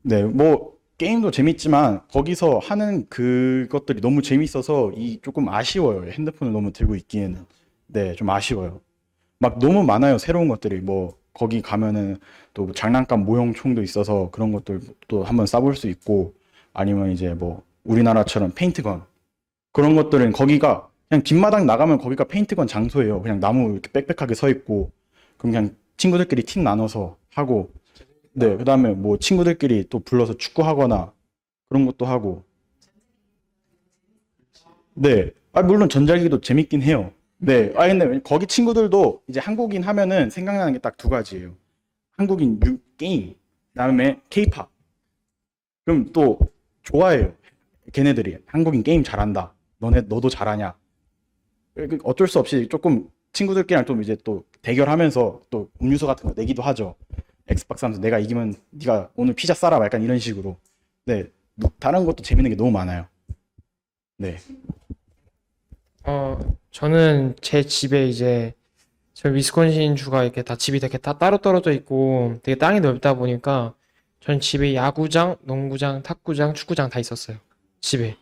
[SPEAKER 3] 네, 뭐 게임도 재밌지만 거기서 하는 그것들이 너무 재밌어서 조금 아쉬워요. 핸드폰을 너무 들고 있기에는. 네, 좀 아쉬워요. 막 너무 많아요. 새로운 것들이 뭐 거기 가면은 또 장난감 모형총도 있어서 그런 것들 또 한번 쏴볼 수 있고 아니면 이제 뭐 우리나라처럼 페인트건 그런 것들은 거기가 그냥 뒷마당 나가면 거기가 페인트건 장소예요. 그냥 나무 이렇게 빽빽하게 서 있고 그럼 그냥 친구들끼리 팀 나눠서 하고 네, 그다음에 뭐 친구들끼리 또 불러서 축구하거나 그런 것도 하고 네, 물론 전자기기도 재밌긴 해요. 네, 근데 거기 친구들도 이제 한국인 하면은 생각나는 게 딱 두 가지예요. 한국인 게임, 그다음에 케이팝. 그럼 또 좋아해요. 걔네들이 한국인 게임 잘한다. 너도 잘하냐? 어쩔 수 없이 조금 친구들끼리랑 좀 이제 또 대결하면서 또 음료수 같은 거 내기도 하죠. 엑스박스 하면서 내가 이기면 네가 오늘 피자 싸라 약간 이런 식으로. 네, 다른 것도 재밌는 게 너무 많아요. 네.
[SPEAKER 1] 저는 제 집에 이제 저 위스콘신 주가 이렇게 다 집이 되게 다 따로 떨어져 있고 되게 땅이 넓다 보니까 전 집에 야구장, 농구장, 탁구장, 축구장 다 있었어요. 집에.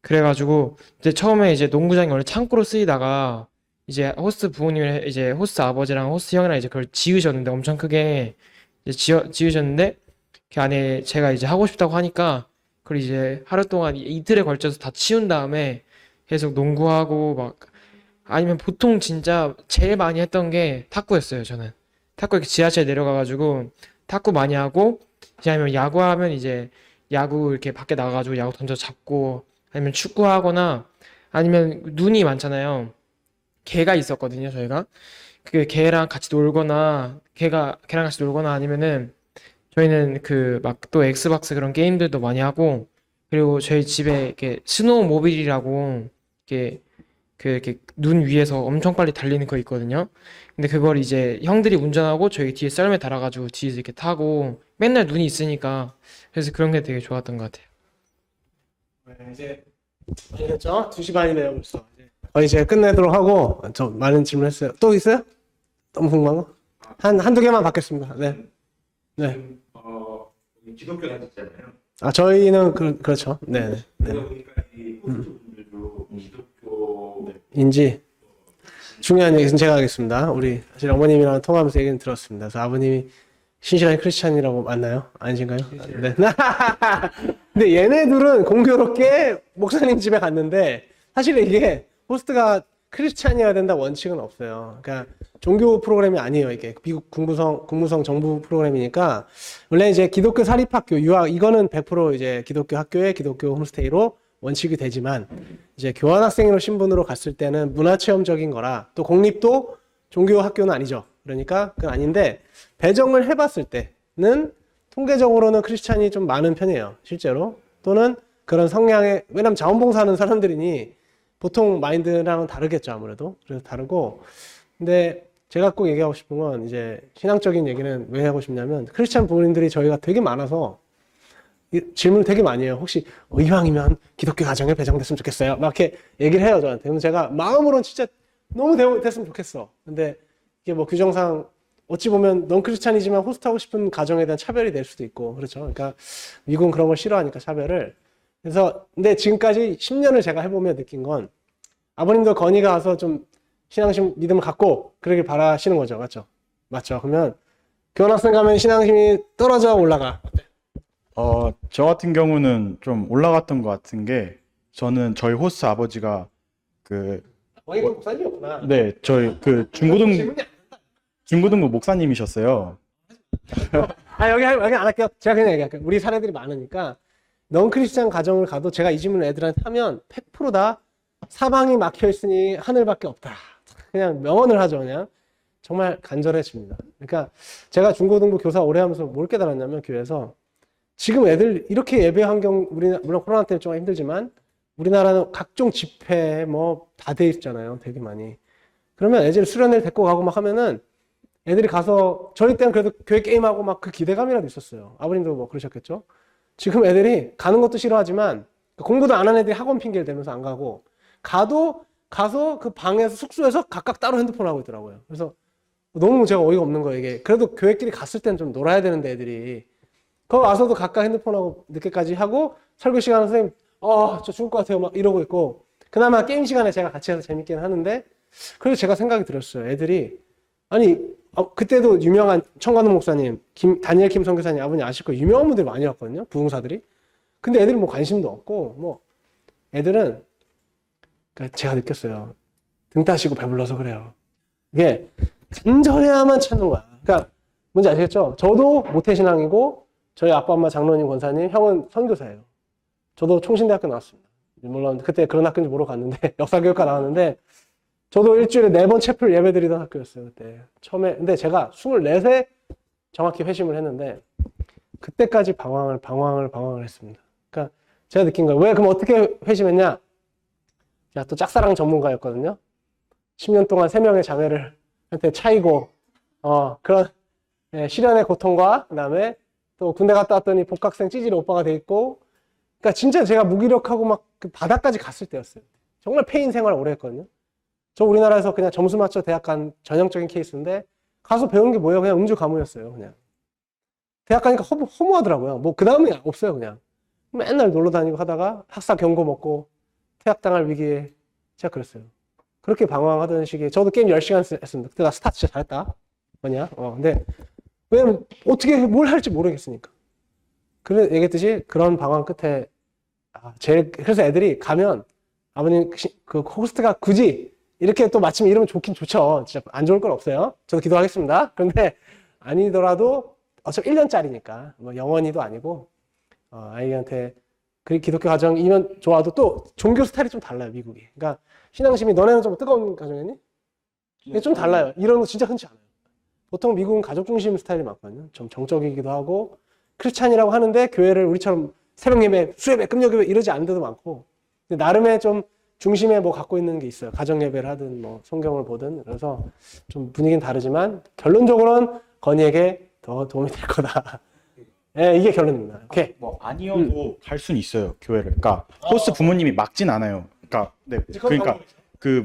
[SPEAKER 1] 그래가지고 이제 처음에 이제 농구장이 원래 창고로 쓰이다가 이제 호스트 부모님이 이제 호스트 아버지랑 호스트 형이랑 이제 그걸 지으셨는데 엄청 크게 이제 지으셨는데 그 안에 제가 이제 하고 싶다고 하니까 그걸 이제 하루 동안 이틀에 걸쳐서 다 치운 다음에 계속 농구하고 막 아니면 보통 진짜 제일 많이 했던 게 탁구였어요. 저는 탁구 이렇게 지하철 내려가가지고 탁구 많이 하고 이제 아니면 야구하면 이제 야구 이렇게 밖에 나가가지고 야구 던져 잡고 아니면 축구하거나 아니면 눈이 많잖아요. 개가 있었거든요, 저희가. 그 개랑 같이 놀거나 걔랑 같이 놀거나 아니면은 저희는 그 막 또 엑스박스 그런 게임들도 많이 하고 그리고 저희 집에 이렇게 스노우모빌이라고 이렇게 눈 위에서 엄청 빨리 달리는 거 있거든요. 근데 그걸 이제 형들이 운전하고 저희 뒤에 썰매 달아가지고 뒤에서 이렇게 타고 맨날 눈이 있으니까 그래서 그런 게 되게 좋았던 것 같아요.
[SPEAKER 2] 네, 이제 많이 됐죠? 2시 반이네요 벌써. 거의 이제 끝내도록 하고 저 많은 질문 했어요. 또 있어요? 너무 궁금한 거? 한두 개만 받겠습니다. 네. 네.
[SPEAKER 5] 기독교 다녔잖아요.
[SPEAKER 2] 아 저희는 그렇죠. 네. 네.
[SPEAKER 5] 그러다 보니까 이 호스트 분들도 기독교
[SPEAKER 2] 인지 중요한 얘기는 제가 하겠습니다. 우리 사실 어머님이랑 통화하면서 얘기는 들었습니다. 그래서 아버님이 신실한 크리스찬이라고 맞나요? 아니신가요? 네. 근데 얘네들은 공교롭게 목사님 집에 갔는데 사실 이게 호스트가 크리스찬이어야 된다 원칙은 없어요. 그러니까 종교 프로그램이 아니에요. 이게 미국 국무성 정부 프로그램이니까 원래 이제 기독교 사립학교 유학 이거는 100% 이제 기독교 학교에 기독교 홈스테이로 원칙이 되지만 이제 교환학생으로 신분으로 갔을 때는 문화체험적인 거라 또 공립도 종교 학교는 아니죠. 그러니까 그건 아닌데 배정을 해봤을 때는 통계적으로는 크리스찬이 좀 많은 편이에요. 실제로 또는 그런 성향의 왜냐면 자원봉사하는 사람들이니 보통 마인드랑은 다르겠죠 아무래도. 그래서 다르고 근데 제가 꼭 얘기하고 싶은 건 이제 신앙적인 얘기는 왜 하고 싶냐면 크리스찬 부모님들이 저희가 되게 많아서 질문을 되게 많이 해요. 혹시 이왕이면 기독교 가정에 배정됐으면 좋겠어요. 막 이렇게 얘기를 해요 저한테. 그럼 제가 마음으로는 진짜 너무 됐으면 좋겠어. 근데 이게 뭐 규정상 어찌 보면 넌 크리스찬이지만 호스트하고 싶은 가정에 대한 차별이 될 수도 있고 그렇죠. 그러니까 미국은 그런 걸 싫어하니까 차별을. 그래서 근데 지금까지 10년을 제가 해보며 느낀 건 아버님도 건의가 와서 좀 신앙심 믿음을 갖고 그러길 바라시는 거죠. 맞죠? 맞죠? 그러면 교환학생 가면 신앙심이 떨어져 올라가.
[SPEAKER 3] 저 같은 경우는 좀 올라갔던 것 같은 게 저는 저희 호스트 아버지가
[SPEAKER 2] 왕이도 목사님이었구나.
[SPEAKER 3] 네, 저희 중고등부 목사님이셨어요.
[SPEAKER 2] 여기 안 할게요. 제가 그냥 얘기할게요. 우리 사례들이 많으니까 넌 크리스찬 가정을 가도 제가 이 질문을 애들한테 하면 100% 다 사방이 막혀 있으니 하늘밖에 없다. 그냥 명언을 하죠. 그냥 정말 간절해집니다. 그러니까 제가 중고등부 교사 오래 하면서 뭘 깨달았냐면 교회에서 지금 애들 이렇게 예배 환경 물론 코로나 때문에 좀 힘들지만 우리나라는 각종 집회 뭐 다 돼 있잖아요. 되게 많이. 그러면 애들 수련회를 데리고 가고 막 하면은 애들이 가서 저희 때는 그래도 교회 게임하고 막 그 기대감이라도 있었어요. 아버님도 뭐 그러셨겠죠. 지금 애들이 가는 것도 싫어하지만 공부도 안 하는 애들이 학원 핑계를 대면서 안 가고 가서 그 방에서 숙소에서 각각 따로 핸드폰 하고 있더라고요. 그래서 너무 제가 어이가 없는 거예요. 이게 그래도 교회끼리 갔을 때는 좀 놀아야 되는데 애들이 거기 와서도 각각 핸드폰하고 늦게까지 하고 설교 시간에 선생님 저 죽을 것 같아요 막 이러고 있고 그나마 게임 시간에 제가 같이 해서 재밌긴 하는데 그래서 제가 생각이 들었어요. 애들이 아니 그때도 유명한 청관호 목사님 다니엘 킴 선교사님 아버님 아실 거예요. 유명한 분들이 많이 왔거든요. 부흥사들이. 근데 애들은 뭐 관심도 없고 뭐 애들은 그러니까 제가 느꼈어요. 등 따시고 배불러서 그래요. 이게 간절해야만 찾는 거야. 그러니까 뭔지 아시겠죠? 저도 모태신앙이고 저희 아빠 엄마 장로님 권사님 형은 선교사예요. 저도 총신대학교 나왔습니다. 물론 그때 그런 학교인지 모르고 갔는데 역사교육과 나왔는데 저도 일주일에 4번 채플 예배 드리던 학교였어요. 그때 처음에. 근데 제가 24세 정확히 회심을 했는데 그때까지 방황을 했습니다. 그러니까 제가 느낀 거예요. 왜 그럼 어떻게 회심했냐? 제가 또 짝사랑 전문가였거든요. 10년 동안 3명의 자매를 한테 차이고 그런 시련의 고통과 그다음에 또 군대 갔다 왔더니 복학생 찌질이 오빠가 돼 있고 그러니까 진짜 제가 무기력하고 막 그 바닥까지 갔을 때였어요. 정말 폐인 생활을 오래 했거든요. 저 우리나라에서 그냥 점수 맞춰 대학 간 전형적인 케이스인데 가서 배운 게 뭐예요? 그냥 음주 가무였어요. 그냥 대학 가니까 허무하더라고요. 뭐 그 다음에 없어요. 그냥 맨날 놀러 다니고 하다가 학사 경고 먹고 퇴학당할 위기에 제가 그랬어요. 그렇게 방황하던 시기에 저도 게임 10시간 했습니다. 그때 나 스타트 진짜 잘했다. 뭐냐? 근데 왜냐면 어떻게 뭘 할지 모르겠으니까. 그래 얘기했듯이 그런 방황 끝에 그래서 애들이 가면 아버님 그 호스트가 굳이 이렇게 또 마침 이러면 좋긴 좋죠. 진짜 안 좋을 건 없어요. 저도 기도하겠습니다. 그런데 아니더라도 어차피 1년짜리니까 뭐 영원히도 아니고 아이한테 그 기독교 가정이면 좋아도 또 종교 스타일이 좀 달라요, 미국이. 그러니까 신앙심이 너네는 좀 뜨거운 가정이니? 이게 좀 달라요. 이런 거 진짜 흔치 않아요. 보통 미국은 가족 중심 스타일이 많거든요. 좀 정적이기도 하고 크리스찬이라고 하는데 교회를 우리처럼 새벽 예배, 수요예배, 금요 예배 이러지 않는 데도 많고 근데 나름의 좀 중심에 뭐 갖고 있는 게 있어요. 가정 예배를 하든 뭐 성경을 보든 그래서 좀 분위기는 다르지만 결론적으로는 건이에게 더 도움이 될 거다. 네, 이게 결론입니다. 오케이.
[SPEAKER 3] 뭐 아니어도 갈 수는 있어요 교회를. 그러니까 호스트 부모님이 막진 않아요. 그러니까 네, 그러니까 그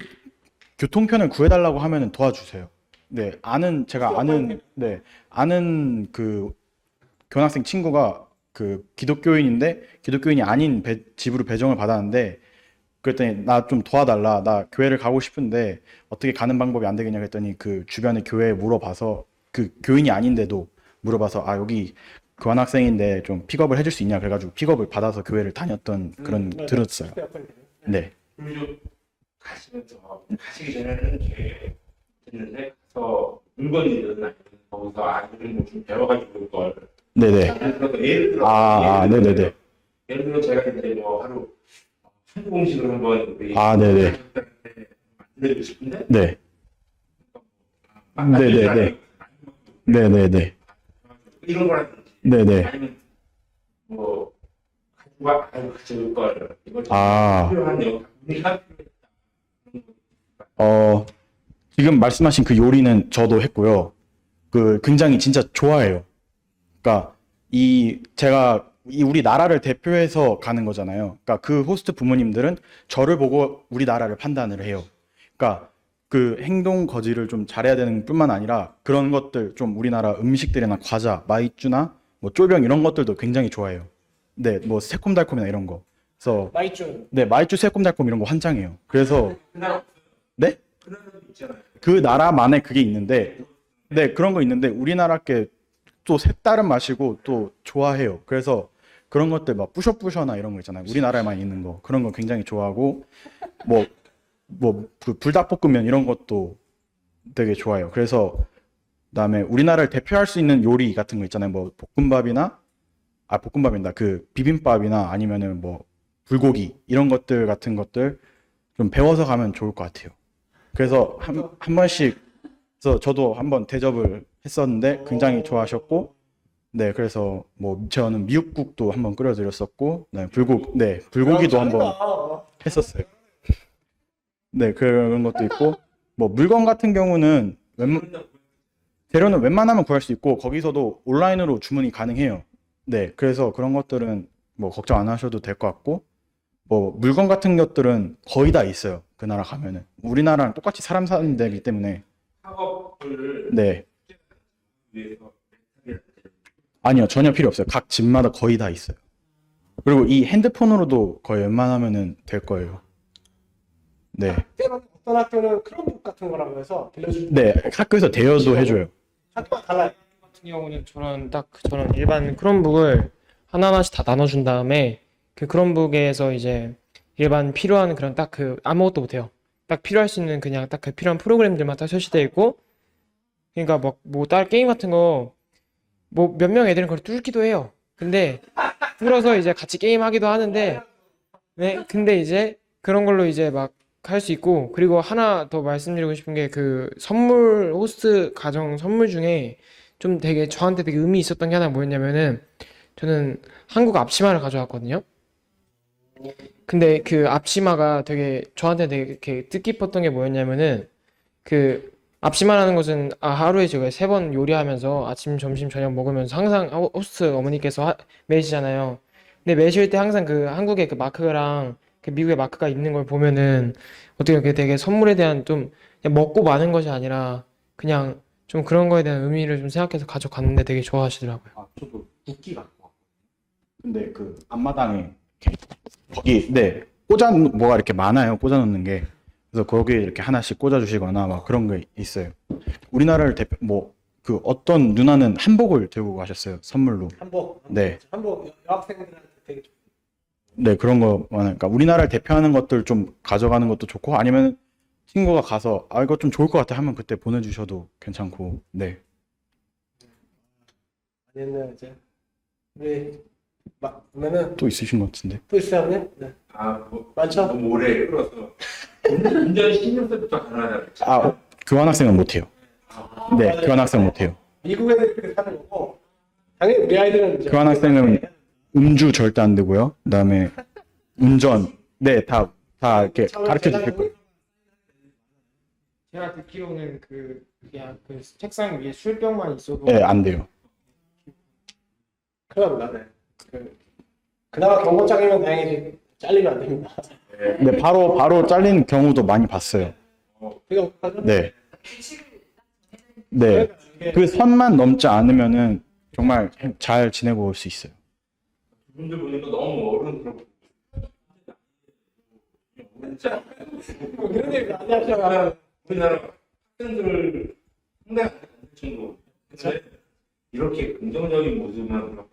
[SPEAKER 3] 교통편을 구해달라고 하면은 도와주세요. 네, 제가 아는 그 교환학생 친구가 그 기독교인인데 기독교인이 아닌 집으로 배정을 받았는데 그랬더니 나 좀 도와달라. 나 교회를 가고 싶은데 어떻게 가는 방법이 안 되겠냐 그랬더니 그 주변에 교회에 물어봐서 그 교인이 아닌데도 물어봐서 여기 교환학생인데 좀 픽업을 해줄 수 있냐 그래가지고 픽업을 받아서 교회를 다녔던 그런 들었어요. 네.
[SPEAKER 6] 가시기 전에는 이렇게 됐는데 가서 물건이 일어나면 거기서 아이들은 뭐좀 배워가지고 올 걸.
[SPEAKER 3] 네네.
[SPEAKER 6] 예를 들어
[SPEAKER 3] 네네네.
[SPEAKER 6] 예를 들어 제가 이제 뭐 하루 한국 음식을 한번 우리
[SPEAKER 3] 네네.
[SPEAKER 6] 만들고 싶은데
[SPEAKER 3] 네. 네네네. 네네네.
[SPEAKER 6] 이런 거라든지
[SPEAKER 3] 네네.
[SPEAKER 6] 아니면 뭐 가지고 같이 올 걸. 이걸 좀
[SPEAKER 3] 아.
[SPEAKER 6] 필요한 우리가
[SPEAKER 3] 지금 말씀하신 그 요리는 저도 했고요. 그 굉장히 진짜 좋아해요. 그러니까 제가 우리나라를 대표해서 가는 거잖아요. 그러니까 그 호스트 부모님들은 저를 보고 우리나라를 판단을 해요. 그러니까 그 행동 거지를 좀 잘해야 되는 뿐만 아니라 그런 것들 좀 우리나라 음식들이나 과자, 마이쮸나 뭐 쫄병 이런 것들도 굉장히 좋아해요. 네, 뭐 새콤달콤이나 이런 거. 그래서 네, 마이쮸 새콤달콤 이런 거 환장해요. 그래서 네? 그 나라만의 그게 있는데 네, 그런 거 있는데 우리나라께 또 색다른 맛이고 또 좋아해요. 그래서 그런 것들 막 뿌셔뿌셔나 이런 거 있잖아요. 우리나라에만 있는 거. 그런 거 굉장히 좋아하고 그 불닭볶음면 이런 것도 되게 좋아해요. 그래서 그다음에 우리나라를 대표할 수 있는 요리 같은 거 있잖아요. 뭐 볶음밥이나 그 비빔밥이나 아니면은 뭐 불고기 이런 것들 같은 것들 좀 배워서 가면 좋을 것 같아요. 그래서 한 번씩 그래서 저도 한번 대접을 했었는데 굉장히 좋아하셨고 네, 그래서 뭐 저는 미역국도 한번 끓여드렸었고 네, 불고기도 한번 했었어요. 네, 그런 것도 있고 뭐 물건 같은 경우는 재료는 웬만하면 구할 수 있고 거기서도 온라인으로 주문이 가능해요. 네, 그래서 그런 것들은 뭐 걱정 안 하셔도 될 것 같고 뭐 물건 같은 것들은 거의 다 있어요. 그 나라 가면은 우리나라랑 똑같이 사람 사는 데이기 때문에
[SPEAKER 6] 학업을
[SPEAKER 3] 네.
[SPEAKER 6] 위해서
[SPEAKER 3] 아니요, 전혀 필요 없어요. 각 집마다 거의 다 있어요. 그리고 이 핸드폰으로도 거의 웬만하면은 될 거예요. 네.
[SPEAKER 2] 때로는 어떤 학교는 크롬북 같은 거라고 해서 빌려주는
[SPEAKER 3] 네, 학교에서 대여도 해줘요.
[SPEAKER 2] 학교가 달라요.
[SPEAKER 1] 같은 경우는 저는 일반 크롬북을 하나하나씩 다 나눠준 다음에 그 크롬북에서 이제 일반 필요한 그런 딱 그 아무것도 못해요. 딱 필요할 수 있는 그냥 딱 그 필요한 프로그램들만 딱 설치되어 있고 그러니까 뭐 다른 게임 같은 거 뭐 몇 명 애들은 그걸 뚫기도 해요. 근데 뚫어서 이제 같이 게임하기도 하는데 네 근데 이제 그런 걸로 이제 막 할 수 있고 그리고 하나 더 말씀드리고 싶은 게 그 선물 호스트 가정 선물 중에 좀 되게 저한테 되게 의미 있었던 게 하나 뭐였냐면은 저는 한국 앞치마를 가져왔거든요. 근데 그 앞치마가 되게 저한테 되게 이렇게 뜻깊었던 게 뭐였냐면은 그 앞치마라는 것은 하루에 제가 3번 요리하면서 아침, 점심, 저녁 먹으면서 항상 호스트 어머니께서 매시잖아요. 근데 매실 때 항상 그 한국의 그 마크랑 그 그 미국의 마크가 있는 걸 보면은 어떻게 이렇게 되게 선물에 대한 좀 그냥 먹고 마는 것이 아니라 그냥 좀 그런 거에 대한 의미를 좀 생각해서 가져갔는데 되게 좋아하시더라고요.
[SPEAKER 3] 아, 저도 국기 갖고 왔거든요. 근데 그 앞마당에 이렇게 거기 네 꽂아 뭐가 이렇게 많아요. 꽂아 놓는 게. 그래서 거기에 이렇게 하나씩 꽂아 주시거나 막 그런 게 있어요. 우리나라를 대표 뭐 그 어떤 누나는 한복을 들고 가셨어요. 선물로.
[SPEAKER 2] 한복.
[SPEAKER 3] 네.
[SPEAKER 2] 한복 여학생들한테 되게 좋
[SPEAKER 3] 네, 그런 거 그러니까 우리나라를 대표하는 것들 좀 가져가는 것도 좋고 아니면 친구가 가서 아 이거 좀 좋을 것 같아 하면 그때 보내주셔도 괜찮고 네.
[SPEAKER 2] 아니면 이제 우리 막 보면은
[SPEAKER 3] 또 있으신 것 같은데.
[SPEAKER 2] 또 있어요, 형님? 네. 많죠?
[SPEAKER 6] 너무 오래 끌어서 운전 신경서부터 가능하다고 했죠.
[SPEAKER 3] 아 교환학생은 못해요. 네, 교환학생 못해요.
[SPEAKER 2] 미국 애들이 그렇게 사는 거고 당연히 우리 아이들은 이제
[SPEAKER 3] 교환학생은 음주 절대 안 되고요. 그다음에 운전 네 다 이렇게 가르쳐 주실 거예요.
[SPEAKER 1] 제가 듣기로는 그냥 그 책상 위에 술병만 있어도
[SPEAKER 3] 네, 안 돼요.
[SPEAKER 2] 큰일 납니다. 네. 그나마 경고장이면 다행이지 잘리면 안 됩니다.
[SPEAKER 3] 네, 바로 잘리는 경우도 많이 봤어요.
[SPEAKER 2] 되게 어떡하죠?
[SPEAKER 3] 네. 네. 그 선만 넘지 않으면은 정말 잘 지내고 올 수 있어요.
[SPEAKER 6] 분들 보니까 너무 어른스럽고 진짜
[SPEAKER 2] 그런 얘기 많이 하시잖아요.
[SPEAKER 6] 우리나라 학생들을 상당히 안 정도 이렇게 긍정적인 모습만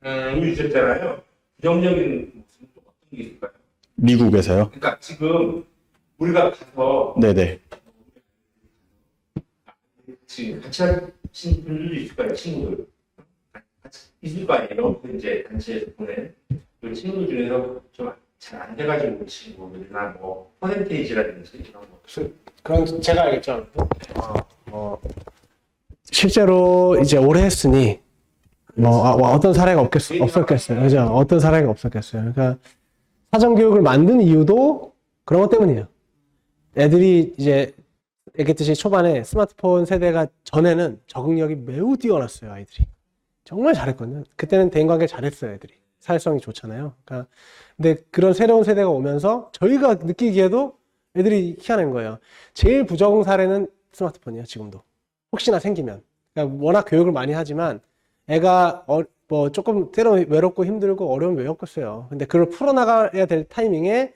[SPEAKER 6] 보여주셨잖아요. 부정적인 모습은 또 어떤 게 있을까요?
[SPEAKER 3] 미국에서요?
[SPEAKER 6] 그러니까 지금 우리가 가서
[SPEAKER 3] 네네.
[SPEAKER 6] 지금 같이 하신 분들도 있을 거예요, 친구들. 같이 있을 거 아니에요. 그 이제 단체에서 보낸 그 친구들 중에서 좀 잘 안 돼가지고 온 친구들이나 뭐 퍼센테이지라든지 이런 거.
[SPEAKER 2] 그건 제가 알겠죠. 실제로 이제 오래 했으니 어떤 사례가 없었겠어요. 그죠? 어떤 사례가 없었겠어요. 그러니까 사전교육을 만든 이유도 그런 것 때문이에요. 애들이 이제 얘기했듯이 초반에 스마트폰 세대가 전에는 적응력이 매우 뛰어났어요, 아이들이. 정말 잘했거든요. 그때는 대인관계 잘했어요, 애들이. 사회성이 좋잖아요. 그러니까 근데 그런 새로운 세대가 오면서 저희가 느끼기에도 애들이 희한한 거예요. 제일 부적응 사례는 스마트폰이에요, 지금도. 혹시나 생기면. 그러니까 워낙 교육을 많이 하지만 애가 뭐 조금 때로는 외롭고 힘들고 어려우면 외웠겠어요. 근데 그걸 풀어나가야 될 타이밍에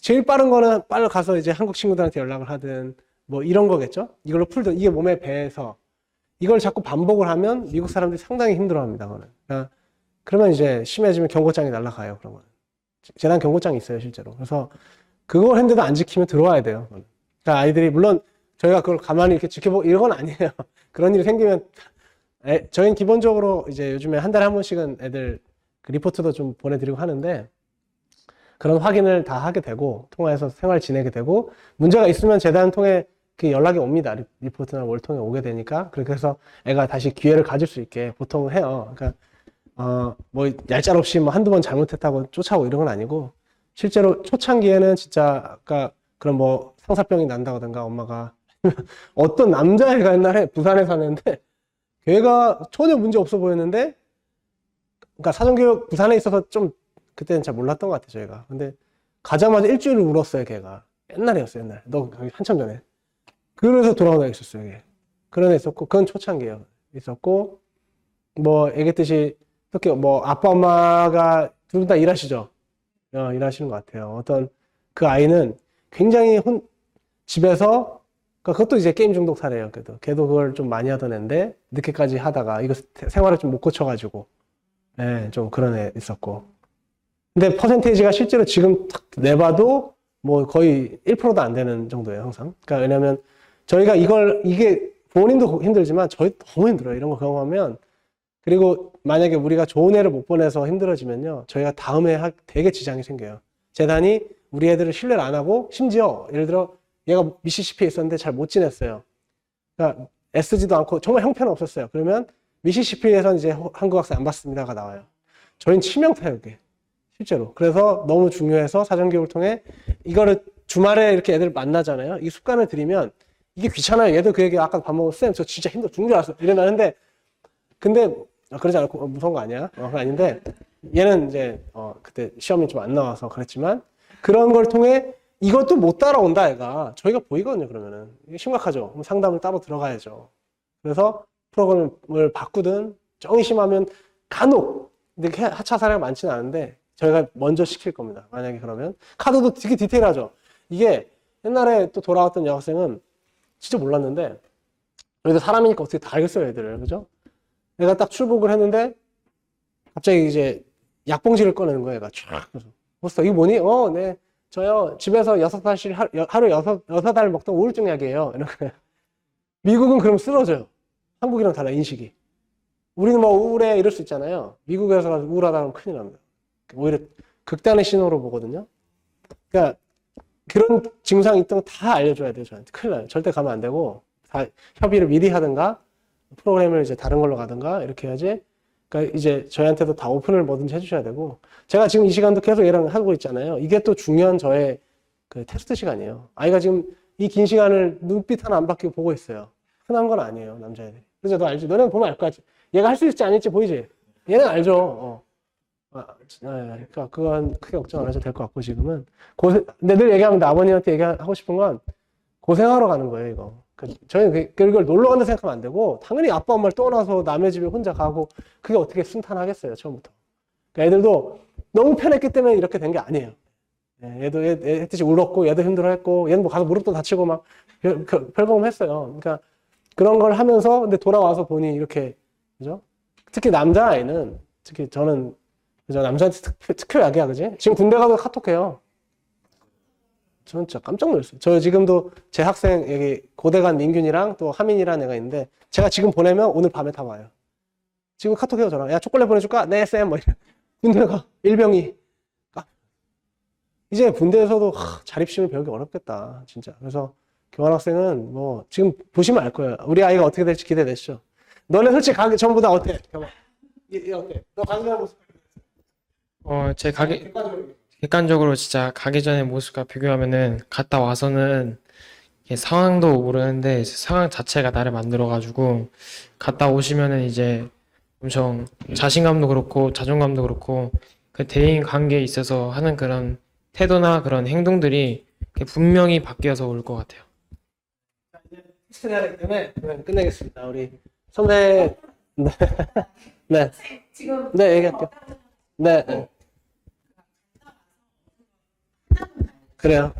[SPEAKER 2] 제일 빠른 거는 빨리 가서 이제 한국 친구들한테 연락을 하든 뭐 이런 거겠죠? 이걸로 풀든 이게 몸에 배해서 이걸 자꾸 반복을 하면 미국 사람들이 상당히 힘들어합니다. 그거는. 그러니까 그러면 이제 심해지면 경고장이 날아가요. 그런 거는. 재단 경고장이 있어요, 실제로. 그래서 그걸 했는데도 안 지키면 들어와야 돼요. 그러니까 아이들이 물론 저희가 그걸 가만히 이렇게 지켜보고 이런 건 아니에요. 그런 일이 생기면 저희는 기본적으로 이제 요즘에 한 달에 한 번씩은 애들 그 리포트도 좀 보내드리고 하는데 그런 확인을 다 하게 되고 통화해서 생활 지내게 되고 문제가 있으면 재단 통해 그 연락이 옵니다. 리포트나 뭘 통해 오게 되니까 그래서 애가 다시 기회를 가질 수 있게 보통은 해요. 그러니까 뭐 얄짤없이 뭐 한두 번 잘못했다고 쫓아오고 이런 건 아니고 실제로 초창기에는 진짜 아까 그런 뭐 상사병이 난다든가 엄마가 어떤 남자애가 옛날에 부산에 사는데 걔가 전혀 문제 없어 보였는데 그러니까 사전교육 부산에 있어서 좀 그때는 잘 몰랐던 것 같아요 저희가. 근데 가자마자 일주일을 울었어요 걔가. 옛날이었어요 옛날. 너 한참 전에. 그래서 돌아오다 있었어요 걔. 그런 애 있었고 그건 초창기예요. 있었고 뭐 얘기했듯이 특히 뭐 아빠 엄마가 둘 다 일하시죠. 일하시는 것 같아요. 어떤 그 아이는 굉장히 집에서 그것도 이제 게임 중독 사례예요. 걔도 그걸 좀 많이 하던 애인데 늦게까지 하다가 이거 생활을 좀 못 고쳐가지고 좀 그런 애 있었고. 근데 퍼센테이지가 실제로 지금 딱 내봐도 뭐 거의 1%도 안 되는 정도예요 항상. 그러니까 왜냐면 저희가 이게 부모님도 힘들지만 저희 너무 힘들어요. 이런 거 경험하면. 그리고 만약에 우리가 좋은 애를 못 보내서 힘들어지면요 저희가 다음에 되게 지장이 생겨요. 재단이 우리 애들을 신뢰를 안 하고 심지어 예를 들어 얘가 미시시피에 있었는데 잘 못 지냈어요. 그러니까 애쓰지도 않고 정말 형편없었어요. 그러면 미시시피에서는 이제 한국 학생 안 받습니다가 나와요. 저희는 치명타예요 이게 실제로. 그래서 너무 중요해서 사전교육을 통해 이거를 주말에 이렇게 애들 만나잖아요. 이 습관을 들이면 이게 귀찮아요. 얘도 그 얘기 아까 밥 먹고 쌤 저 진짜 힘들어 죽는 줄 알았어 이러는데 근데 그러지 않고 무서운 거 아니야? 그건 아닌데 얘는 이제 그때 시험이 좀 안 나와서 그랬지만 그런 걸 통해 이것도 못 따라온다, 애가. 저희가 보이거든요, 그러면은. 이게 심각하죠. 그럼 상담을 따로 들어가야죠. 그래서 프로그램을 바꾸든, 정이 심하면 간혹, 근데 하차 사례가 많지는 않은데, 저희가 먼저 시킬 겁니다. 만약에 그러면. 카드도 되게 디테일하죠. 이게 옛날에 또 돌아왔던 여학생은 진짜 몰랐는데, 그래도 사람이니까 어떻게 다 알겠어요, 애들을. 그죠? 내가 딱 출복을 했는데, 갑자기 이제 약봉지를 꺼내는 거예요, 얘가. 쫙. 그래서, 벌써 이거 뭐니? 네. 저요, 집에서 6달씩, 하루 6알 먹던 우울증 약이에요. 이렇게. 미국은 그럼 쓰러져요. 한국이랑 달라, 인식이. 우리는 뭐 우울해, 이럴 수 있잖아요. 미국에서 가서 우울하다 하면 큰일 납니다. 오히려 극단의 신호로 보거든요. 그러니까, 그런 증상이 있던 거 다 알려줘야 돼요, 저한테. 큰일 나요. 절대 가면 안 되고, 다 협의를 미리 하든가, 프로그램을 이제 다른 걸로 가든가, 이렇게 해야지. 그러니까 이제 저희한테도 다 오픈을 뭐든지 해주셔야 되고, 제가 지금 이 시간도 계속 얘랑 하고 있잖아요. 이게 또 중요한 저의 그 테스트 시간이에요. 아이가 지금 이 긴 시간을 눈빛 하나 안 바뀌고 보고 있어요. 흔한 건 아니에요, 남자애들이. 그래서 너 알지? 너네는 보면 알 거야. 얘가 할 수 있을지 아닐지 보이지? 얘는 알죠. 그러니까 그건 크게 걱정 안 하셔도 될 것 같고, 지금은. 근데 늘 얘기하면 아버님한테 얘기하고 싶은 건 고생하러 가는 거예요, 이거. 저희는 그걸 놀러 간다 생각하면 안 되고, 당연히 아빠 엄마를 떠나서 남의 집에 혼자 가고, 그게 어떻게 순탄하겠어요, 처음부터. 그러니까 애들도 너무 편했기 때문에 이렇게 된 게 아니에요. 얘도 얘 뜻이 울었고, 얘도 힘들어했고, 얘는 뭐 가서 무릎도 다치고 막 별거 했어요. 그러니까 그런 걸 하면서, 근데 돌아와서 보니 이렇게, 그죠? 특히 남자아이는, 특히 저는, 그죠? 남자한테 특효약이야, 그지? 지금 군대 가서 카톡해요. 저는 진짜 깜짝 놀랐어요. 저 지금도 제 학생, 여기 고대 간 민균이랑 또 하민이라는 애가 있는데, 제가 지금 보내면 오늘 밤에 다 와요. 지금 카톡해요, 저랑. 야, 초콜릿 보내줄까? 네, 쌤. 뭐 이래. 군대 가. 일병이. 이제 군대에서도 자립심을 배우기 어렵겠다, 진짜. 그래서 교환학생은 뭐, 지금 보시면 알 거예요. 우리 아이가 어떻게 될지 기대되시죠? 너네 솔직히 가기 전보다 어때? 얘 어때? 너 가기 전에 모습.
[SPEAKER 1] 제 객관적으로 진짜 가기 전의 모습과 비교하면은 갔다 와서는 이게 상황도 모르는데 이제 상황 자체가 나를 만들어가지고 갔다 오시면은 이제 엄청 자신감도 그렇고 자존감도 그렇고 그 대인 관계에 있어서 하는 그런 태도나 그런 행동들이 분명히 바뀌어서 올 것 같아요.
[SPEAKER 2] 테스트 해야 되기 때문에 그냥 끝내겠습니다. 우리 선배. 네. 네.
[SPEAKER 4] 지금
[SPEAKER 2] 네, 얘기할게요. 네. 그래요.